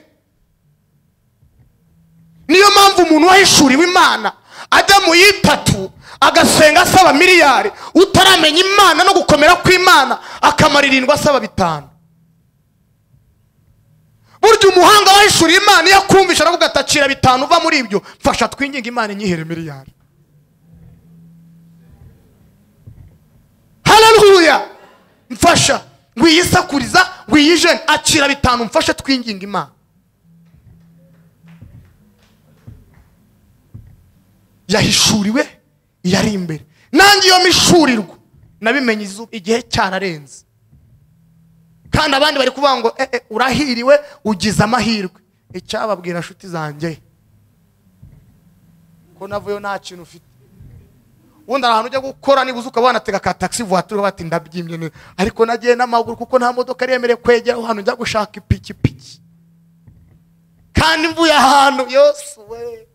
Niyo mpamvu umuntu wahishuriwe Imana ajya mu yitatu agasenga asaba miliyari, utaramenya Imana no gukomera kw'Imana akamara 7 asaba 5. Burya umuhanga wahishuriye Imana iyo akumvisha aravuga ati acira 5 uva muri ibyo, mfasha twinginga Imana inyihere miliyari. Haleluya. Mfasha ngwiyisakuriza ngwiyijene, acira 5 mfasha twinginga Imana. Yahishuriwe yari imbere, nanjye iyo mishurirwa nabimenye igihe cyararenze. Kandi abandi bari kuvuga ngo urahiriwe ugize amahirwe. Icyababwira nshuti zanjye ko navuyo nta kintu ufite. Wunda ahantu ujya gukora nibuze ukabana tega ka taxi voiture bati ndabyimye, ariko nagiye n'amaguru kuko nta modoka yemereye kwegera ahantu njya gushaka ipikipiki. Kandi mvuye ahantu Yesu we,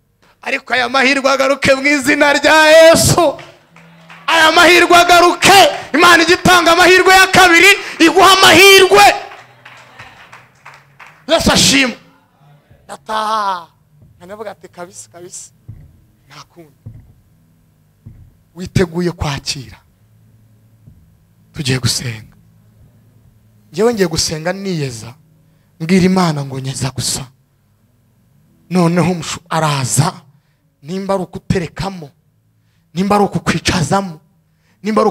ariko aya mahirwe agaruke mu izina rya Yesu. Aya mahirwe agaruke. Imana igitanga amahirwe ya kabiri iguha amahirwe. Yesu ashimwe. Nataha nanavuga ati kabisa ntakundi. Witeguye kwakira. Tugiye gusenga. Ngewe ngiye gusenga niyeza, mbwira Imana ngo nyeza gusa. Noneho araza, nimba ari ukuterekamo, nimba ari ukukwicazamo, nimba ari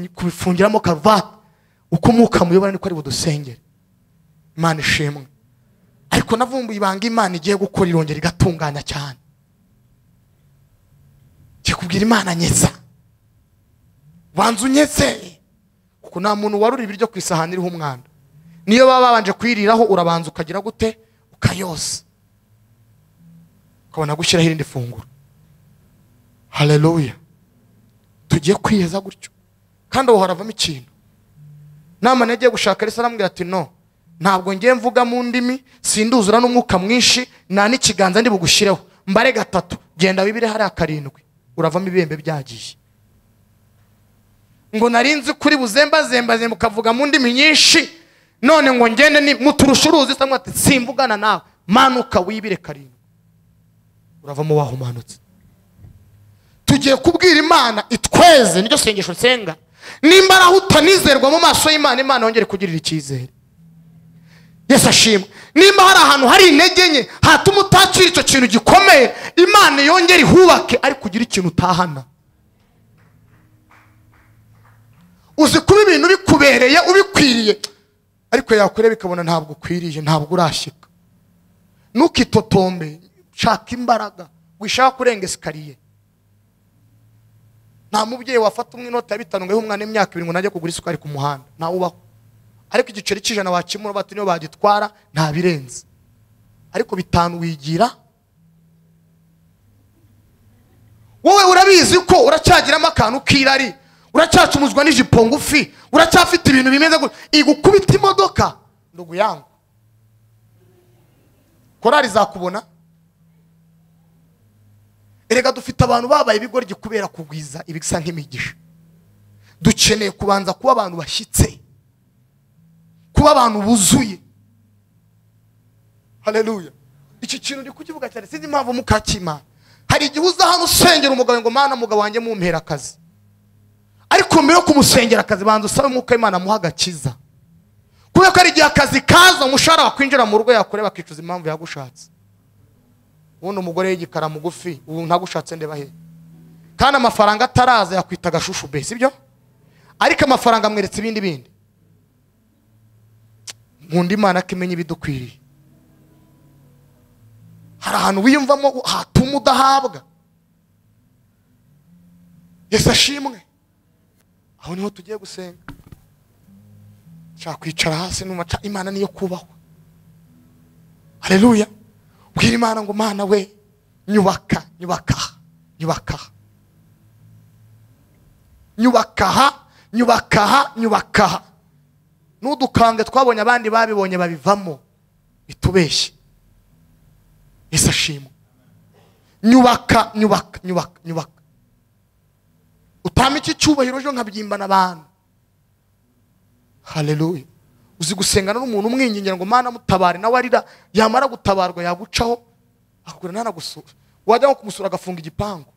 kubifungiramo karuvati, uko Umwuka muyobora niko ari budusengere. Imana ishimwe. Ariko navumbuye ibanga Imana igiye gukora irongera igatunganya cyane. Ngiye kubwira Imana nyeza. Banzu nyeze. Kuko nta muntu warura ibiryo ku isahani iriho umwanda. Niyo baba babanje kwiriraho urabanza ukagira gute ukayosa. Ukabona gushyiraho irindi funguro. Haleluya. Tugiye kwiheza gutyo. Kandi aho haravamo ikintu. Nama nagiye gushaka Yesu arambwira ati no, ntabwo ngiye mvuga mu ndimi, sinduzura n'umwuka mwinshi, nta n'ikiganza ndi bugushireho. Mbare 3 genda bibire hari 7 uravamo ibembe byagiye. Ngo narinzi kuri buzemba mukavuga mu ndimi nyinshi, none ngo ngende ni muturushuruzi samwe ati simvugana nawe, manuka wibire 7 uravamo wahumanutse. Tugiye kubwira Imana itweze, niryo sengesho nsenga. Nimba araho utanizerwa mu maso y'Imana, Imana yongere kugirira icyizere. Yesu ashimwe. Nimba hari ahantu hari intege nke hatuma utakira icyo kintu gikomeye, Imana yongere ihubake ari kugira ikintu utahana. Uzi kuba ibintu bikubereye ubikwiriye, ariko yakureba ikabona ntabwo ukwiriye, ntabwo urashika. Nukitotombe, shaka imbaraga, wishaka kurenga esikariye. Nta mubyeyi wafata inota ya 5 ngo umwana imyaka 2 ngo najye kugura isukari ku muhanda, nta ubaho. Ariko igiceri cy'ijana wakimura bati niyo bagitwara nta birenze. Ariko 5 wigira. Wowe urabizi ko uracyagiramo akantu kirari, uracyacumuzwa n'ijipo ngufi, uracyafite ibintu bimeze gutyo, igukubita imodoka ndugu yangu. Korari zakubona. Erega dufite abantu babaye ibigoryi kubera kugwiza ibisa nk'imigisha. Dukeneye kubanza kuba abantu bashyitse, kuba abantu buzuye. Haleluya. Iki kintu ndi kukivuga cyane, sinzi impamvu mukakima. Hari igihe uza hano usengera umugabo ngo Mana mugabo wanjye mumpera akazi, ariko mbere yo kumusengera akazi banza usabe Umwuka w'Imana muha agakiza. Kubera ko ari igihe akazi kaza umushara wakwinjira mu rugo yakureba akicuza impamvu yagushatse. Ubundi umugore y'igikara mugufi, ubu ntagushatse ndeba he. Kandi amafaranga ataraza yakwita gashushu be, sibyo? Ariko amafaranga amweretse ibindi. Nkunda Imana kimenye ibidukwiriye. Hari ahantu wiyumvamo hatuma udahabwa. Yesu ashimwe. Aho niho tugiye gusenga. Nshaka kwicara hasi n'umaca Imana niyo kubahwa. Haleluya. Bwira Imana ngo Mana we nyubaka. Nudukange twabonye abandi babibonye babivamo bitubeshye. Yesu ashimwe. Nyubaka. Utama iki cyubahiro jo nkabyimbana abantu. Haleluya. Uzi gusengana n'umuntu umwingingira ngo Mana mutabare, nawe arira yamara gutabarwa yagucaho akugura nana gusura. Wajya nko kumusura agafunga igipangu.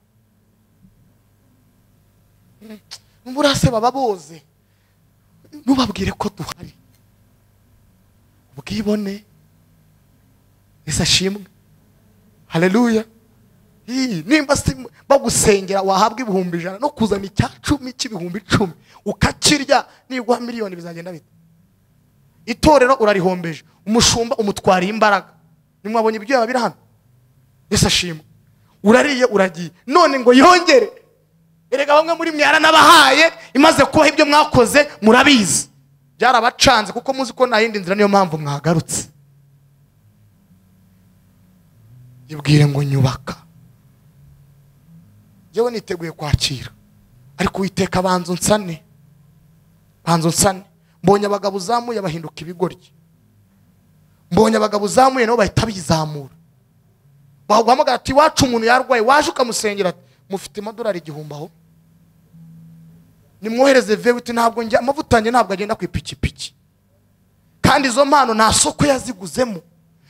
Murase baba boze nubabwire ko duhari ubwibone Yesu ashimwe. Haleluya. Nimba bagusengera wahabwa ibihumbi 100 no kuzana icya 10 cy'ibihumbi 10 ukakirya niguha miliyoni bizagenda bite? Itorero urarihombeje, umushumba umutwariye imbaraga. Nimwabonye ibyo yabira hano. Yesu ashimwe. Urariye uragiye none ngo yongere. Erega bamwe muri myara nabahaye imaze kubaho ibyo mwakoze murabizi. Byarabacanze kuko muzi ko nta yindi nzira niyo mpamvu mwagarutse. Yibwire ngo nyubaka. Yewe niteguye kwakira. Ariko Uwiteka banzo nsane. Banzo nsane. Mbonye abagabo uzamuye bahinduka ibigoryi. Mbonye abagabo uzamuye nabo bahita bizamura. Baguhamagara ati wacu umuntu yarwaye waje ukamusengera ati mufite amadolari 1000 aho. Nimwohereze vewiti ntabwo njya amavutange ntabwo agenda ku ipikipiki. Kandi izo mpano nta soko yaziguzemo.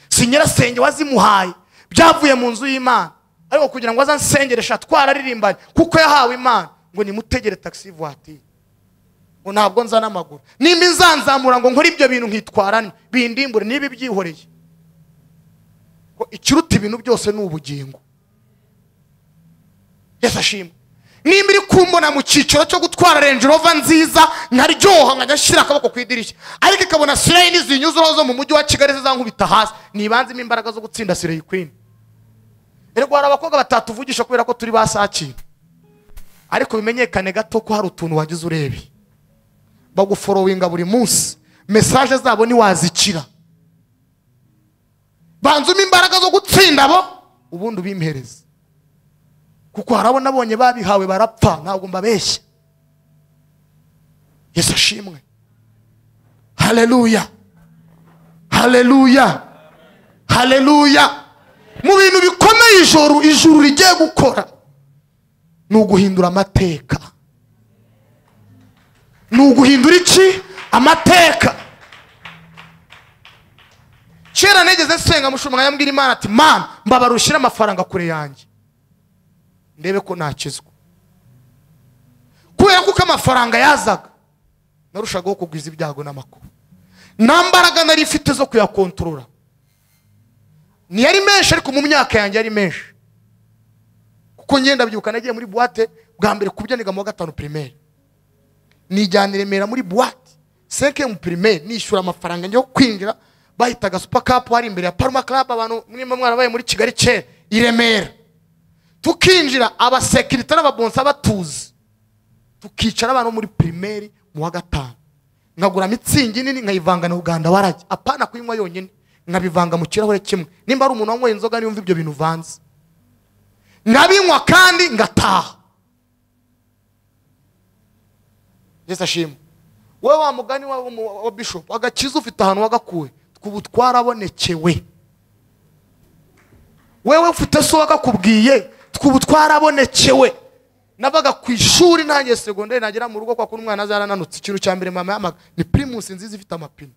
Si nyirasenge wazimuhaye. Byavuye mu nzu y'Imana. Ariko kugira ngo azansengeresha twararirimbanye kuko yahawe Imana ngo nimutegere taxi voiture. Ngo ntabwo nzana amaguru. Nimba nzanzamura ngo nkora ibyo bintu nkitwarane bindimbure nibi byihoreye. Ko ikiruta ibintu byose ni ubugingo. Yesu ashimwe. Nimba iri kumbona mu ciciro cyo gutwara Range Rover nziza nkaryoha nkajashira akaboko kwidirishya ariko ikabona sirayini zinyuzuraho zo mu mujyi wa Kigali zizankubita hasi nibanzemo imbaraga zo gutsinda Sirey Queen. Erego hari abakobwa batatuvugisha kubera ko turi basakira. Ariko bimenyekane gato ko hari utuntu wagize urebe. Bagufollowinga buri munsi. Message zabo ni wazikira. Banzuma imbaraga zo gutsinda bo ubundi ubimpereza. Kuko harabo nabonye babihawe barapfa ntabwo mbabeshya. Yesu ashimwe. Haleluya. Haleluya. Haleluya. Mu bintu bikomeye ijuru rigiye gukora ni uguhindura amateka. Ni uguhindura iki? Amateka. Kera negeze senga mushumwa yambwira Imana ati Mana mbabarushira amafaranga kure yanjye ndebe ko nakizwa. Kubera ko amafaranga yazaga narushagaho kugwiza ibyago n'amakuba. Nambaraga nari ifite zo kuyakontorora. Ni yari menshi ariko mu myaka yanjye yari menshi. Kuko ngenda byuka nagiye muri boîte bwa mbere kubya niga mu 5 primaire. Nijyanire Remera muri boîte 5 mu primaire nishura amafaranga njye kwinjira bahitaga Super Cup hari imbere ya Parma Club abantu mwimba mwarabaye muri Kigali cye i Remera. Tukinjira abasekirite n'ababonsa batuzi. Tukicara abantu muri primaire mu wa 5. Ngagura mitsingi nini nkayivanga na Uganda warajye. Apana kuyinywa yonyine. Nkabivanga mu kirahure kimwe. Nimba ari umuntu wanywa inzoga niyumva ibyo bintu vanze. Ngabinywa kandi ngataha. Yesu ashimwe. Wewe wa mugani wa bishop agakiza ufite ahantu wagakuwe. Twubu twarabonekewe. Wewe ufite so wagakubwiye twubu twarabonekewe. Nabaga ku ishuri nanjye secondaire nagera mu rugo kwa kuri umwana azarananutse ikintu cya mbere mama yamaga ni Primus nziza ifite amapine.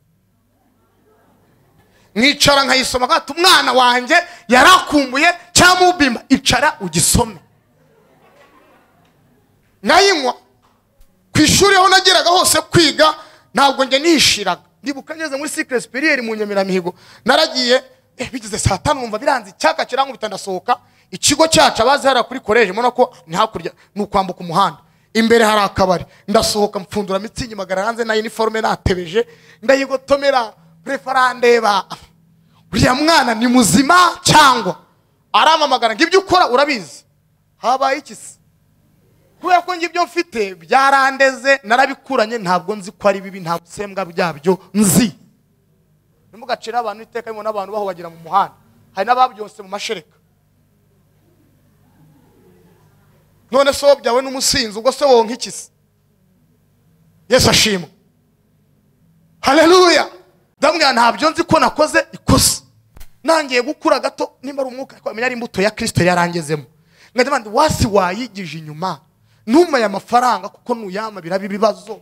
Nkicara nkayisoma gati umwana wanjye yarakumbuye cyamubimba icara ugisome. Nayinywa ku ishuri aho nageraga hose kwiga ntabwo nge nishiraga. Ndibuka ngeze muri Secret Superieur mu Nyamiramihigo naragiye bigize saa 5 numva biranze cyaka kirango bitandasohoka. Ikigo cyacu abazara kuri college mona ko ni hakurya nukwambuka umuhanda. Imbere hari akabari ndasohoka mfundura mitsingi magara hanze na uniforme natebeje ndayigotomera preferandeba. Uriya mwana ni muzima cyangwa aramamagara ngibyo ukora urabizi. Habaye ikisi. Kubera ko ngibyo mfite byarandeze narabikuranye ntabwo nzi ko ari bibi ntabwo sembwa byabyo nzi. Nimugacira abantu iteka bimo n'abantu baho bagira mu muhanda. Hari nababyose mu mashereka. None so byawe n'umusinzi ubwo se wonka ikisi. Yesu ashimwe. Haleluya. Ndamubwira ntabyo nzi ko nakoze ikosa. Nangiye gukura gato nimba ari umwuka ko amenya ari imbuto ya Kristo yarangezemo. Ngadimandi wasi wayigije inyuma. Numa ya mafaranga kuko nuyama birabi bibazo.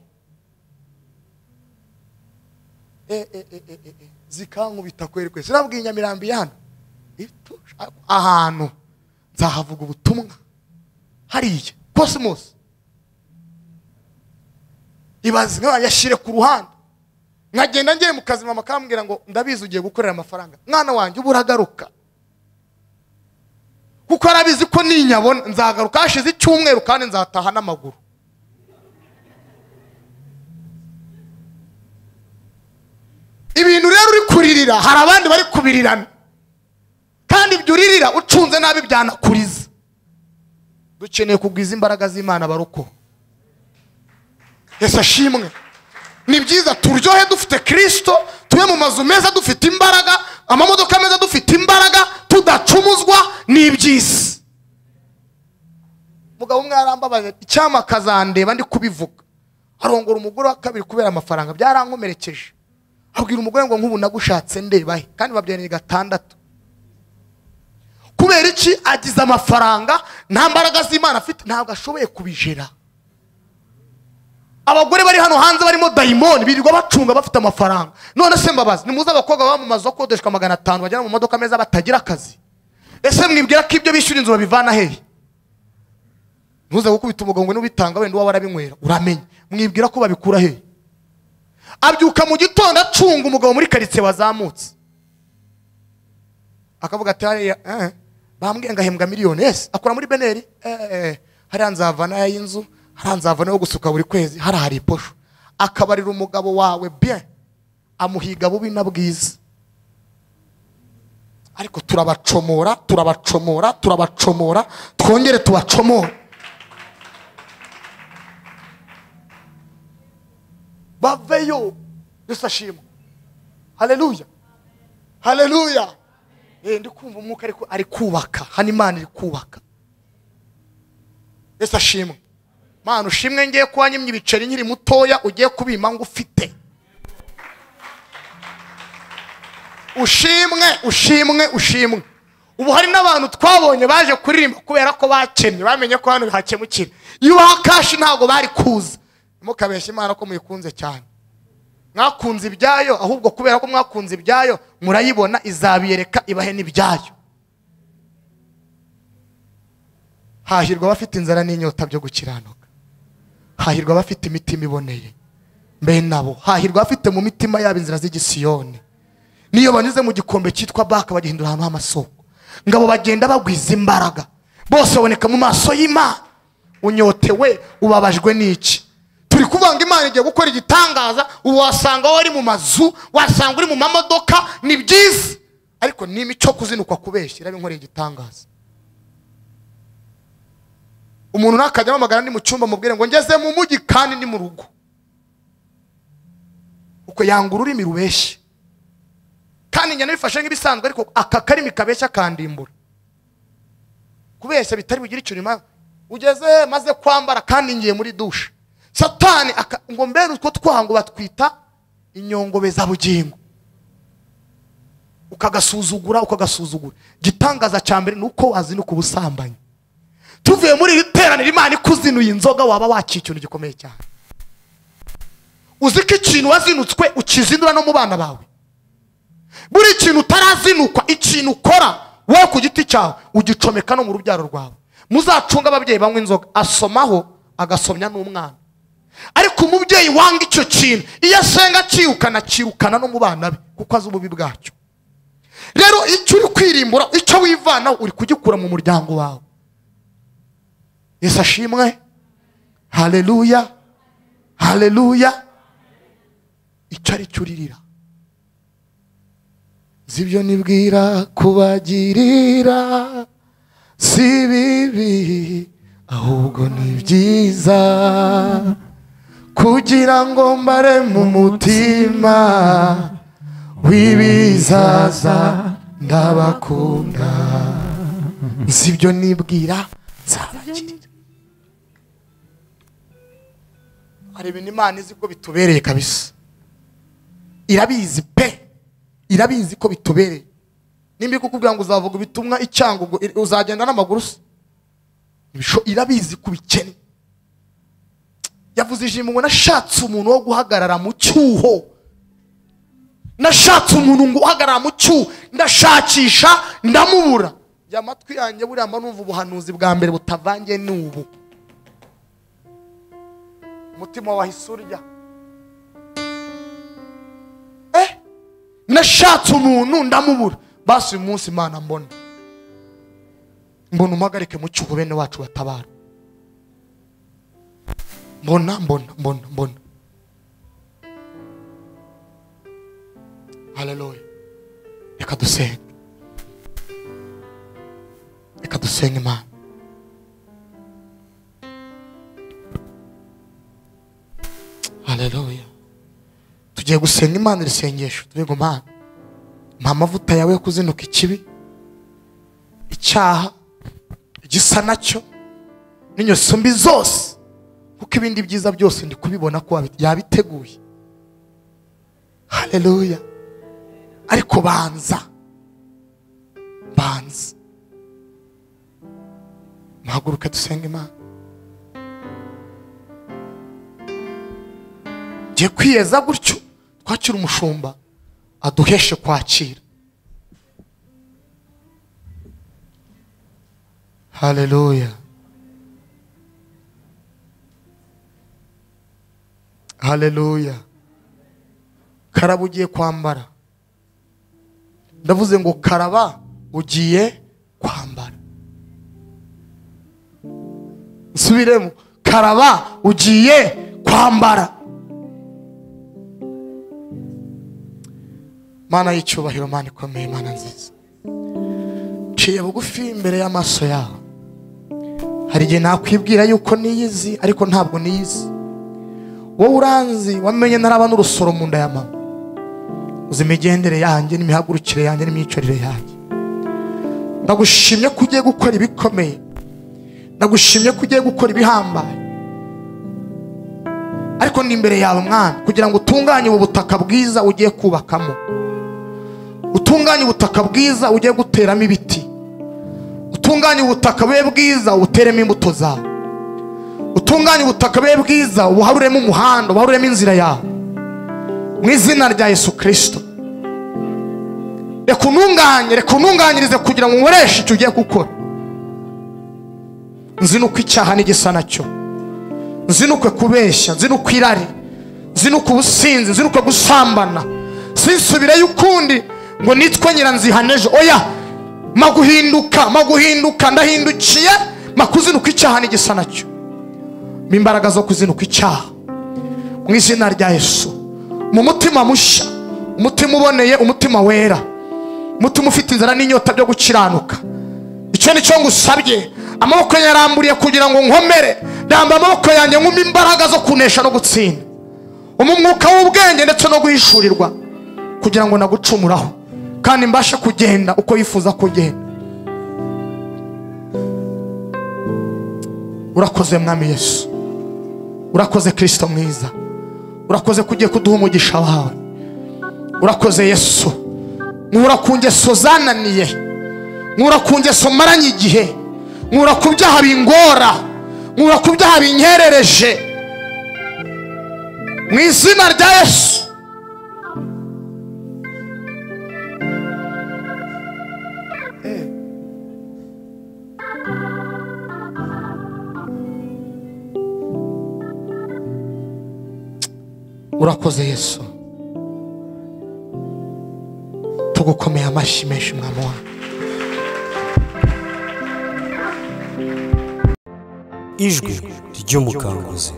Zikangu bitakwere sinabwiye Nyamirambi yana. Ahantu nzahavuga ubutumwa. Hariye Cosmos. ibaze yashyire ku ruhande. Nkagenda ngiye mu kazi mama akambwira ngo ndabizi ugiye gukorera amafaranga, mwana wanjye ubu uragaruka, kuko arabizi ko ninyabona nzagaruka hashize icyumweru kandi nzataha n'amaguru. Ibintu rero uri kuririra hari abandi bari kubirirana, kandi ibyo uririra ucunze nabi byanakuriza. Dukeneye kugwiza imbaraga z'Imana baroko. Yesu ashimwe. Ni byiza turyohe dufite Kristo, tube mu mazu meza dufite imbaraga, amamodoka meza dufite imbaraga, tudacumuzwa n'ibyisi. Mugabo umwe arambabaje icyama kazandeba ndi kubivuga, arongora umugore wa kabiri kubera amafaranga, byarankomerekeje. Abwira umugore ngo nk'ubu nagushatse ndebahe, kandi babyaranye 6. Kubera iki? Agize amafaranga, nta mbaraga z'Imana afite, ntabwo ashoboye kubijera. Abagore bari hano hanze barimo daimoni birirwa bacunga bafite amafaranga. None se mbabazi, nimuze abakobwa baba mu mazu akodeshwa 500 bajyana mu modoka meza batagira akazi. Ese mwibwira ko ibyo bishyura inzu babivana hehe? Ntuze gukubita umugongo n'ubitanga wenda uwa warabinywera uramenye. Mwibwira ko babikura hehe? Abyuka mu gitondo acunga umugabo muri karitsiye wazamutse, akavuga ati bambwiye ngahembwa miliyoni. Yes, akora muri Beneri. Hariya nzavana y'inzu, haranzavana yo gusuka buri kwezi, hari iposho. Akabarira umugabo wawe bien, amuhiga bubi na bwiza. Ariko turabacomora, twongere tubacomora. Baveyo. Yesu ashimwe. Haleluya. Haleluya. Ndi kumva umwuka ariko ari kubaka, hano Imana iri kubaka. Yesu ashimwe. Mana ushimwe ngiye kwanyimye ibiceri nkiri mutoya ugiye kubima ngo ufite. Ushimwe. Ubu hari n'abantu twabonye baje kuririmba kubera ko bakennye, bamenye ko hano hakemukira. Iyo hakashi ntago bari kuza. Mukabeshya Imana ko muyikunze cyane. Mwakunze ibyayo, ahubwo kubera ko mwakunze ibyayo murayibona izabiyereka ibahe n'ibyayo. Hahirwa bafite inzara n'inyota byo gukiranuka. Hahirwa bafite imitima iboneye mbe nabo. Hahirwa bafite mu mitima yabo inzira z'igisiyoni. Niyo banyuze mu gikombe cyitwa baka bagihindura ahantu h'amasoko, ngabo bagenda bagwiza imbaraga, bose baboneka mu maso y'Imana. Unyotewe ubabajwe n'iki? Turi kuvanga Imana igiye gukora igitangaza, ubu wasanga wari mu mazu, wasanga uri mu mamodoka, ni byiza, ariko ni imico kuzinukwa kubeshya irabinkoreye igitangaza. Umuntu nakajya amagana ndi mu cyumba mubwire ngo ngeze mu mujyi kandi ndi mu rugo, uko yangura urimi rubeshye, kandi nyane bifashe nk'ibisanzwe, ariko aka karimi kabeshya kandimbura. Kubeshya bitari bugira icyo nyuma. Ugeze maze kwambara kandi ngiye muri dushe, Satani ngo mbere utwo twango batwita inyongobeza bugingo, ukagasuzugura. Gitangaza cyambere nuko wazinuka ubusambanyi. Tuvuye muri iri teraniro Imana ikuzinuye inzoga, waba wakiye ikintu gikomeye cyane. Uziko ikintu wazinutswe ukizindura no mu bana bawe. Buri kintu utarazinukwa, ikintu ukora wowe ku giti cyawe ugicomeka no mu rubyaro rwawe. Muzacunga ababyeyi banywa inzoga, asomaho agasomya n'umwana. Ariko umubyeyi wanga icyo kintu, iyo asenga kirukana no mu bana be, kuko azi ububi bwacyo. Rero icyo uri kwirimbura, icyo wivanaho uri kugikura mu muryango wawe. Yesu ashimwe. Haleluya. Icyo ari cyo uririra, zibyo nibwira kubagirira si bibi, ahubwo ni byiza, kugira ngo mbare mu mutima w'ibizaza ndabakunda. Zibyo nibwira nzabagirira. Hari ibintu Imana izi ko bitubereye kabisa, irabizi pe, irabizi ko bitubereye. Nimbi kukubwira ngo uzavuga ibitumwa icyangugu uzagenda n'amaguru se, irabizi kubikene. Yavuze ijimbo ngo nashatse umuntu wo guhagarara mu cyuho, nashatse umuntu ngo uhagarara mu cyuho, ndashakisha ndamubura. Amatwi yanjye buriya mba numva ubuhanuzi bwa mbere butavangiye n'ubu. Umutima wahise urya nashatse umuntu ndamubura. Basi uyu munsi Imana mbona umpagarike mu cyuho bene wacu batabara. Mbona. Haleluya. Reka dusenge Imana. Haleluya. Tugiye gusenga Imana irisengesho. Tuvuge Mana, mpa amavuta yawe yo kuzinuka ikibi, icyaha, igisa nacyo, n'ingeso mbi zose, kuko ibindi byiza byose ndi kubibona ko yabiteguye. Haleluya. Ariko banza muhaguruke dusenge Imana. Ngiye kwiyeza gutyo twakira umushumba aduheshe kwakira. Haleluya. Haleluya. Karaba ugiye kwambara. Ndavuze ngo karaba ugiye kwambara. Nsubiremo, karaba ugiye kwambara. Mana y'icyubahiro, Mana ikomeye, Mana nziza, nciye bugufi imbere y'amaso yawe. Hari igihe nakwibwira yuko niyizi, ariko ntabwo niyizi. Wowe uranzi, wamenye naraba n'urusoro mu nda ya mama. Uzi imigendere yanjye n'imihagurukire yanjye n'imyicarire yanjye. Ndagushimye ko ugiye gukora ibikomeye, ndagushimye ko ugiye gukora ibihambaye. Ariko ni imbere yawe Mwana, kugira ngo utunganye ubu butaka bwiza ugiye kubakamo, utunganye ubutaka bwiza ugiye guteramo ibiti, utunganye ubutaka bwe bwiza uteremo imbuto zawe, utunganye ubutaka bwe bwiza ubuharuremo umuhanda, ubuharuremo inzira yawe, mu izina rya Yesu Kristo. Reka ununganyirize kugira ngo nkoreshe icyo ugiye gukora. Nzinuka icyaha n'igisa nacyo, nzinuke kubeshya, nzinuke irari, nzinuke ubusinzi, nzinuke gusambana. Sinsubire y'ukundi ngo nitwe nyiranzihanejo. Oya, maguhinduka ndahindukiye, makuzinuka icyaha n'igisa nacyo. Imbaraga zo kuzinuka icyaha mu izina rya Yesu. Mu mutima mushya, umutima uboneye, umutima wera, umutima ufite inzara n'inyota byo gukiranuka. Icyo ni cyo ngusabye. Amaboko yaramburiye kugira ngo nkomere. Ndamba amaboko yanjye nk'umpa imbaraga zo kunesha no gutsinda, umwuka w'ubwenge ndetse no guhishurirwa, kugira ngo nagucumuraho kandi mbashe kugenda uko yifuza kugenda. Urakoze Mwami Yesu, urakoze Kristo mwiza, urakoze kugiye kuduha umugisha wawe. Urakoze Yesu, nkura ku ngeso zananiye, nkura ku ngeso maranye igihe, nkura ku byaha bingora, nkura ku byaha binkerereje, mu izina rya Yesu. Urakoze Yesu, tugukomeye amashyi menshi Mwami wawe. Ijwi ry'umukanguzi.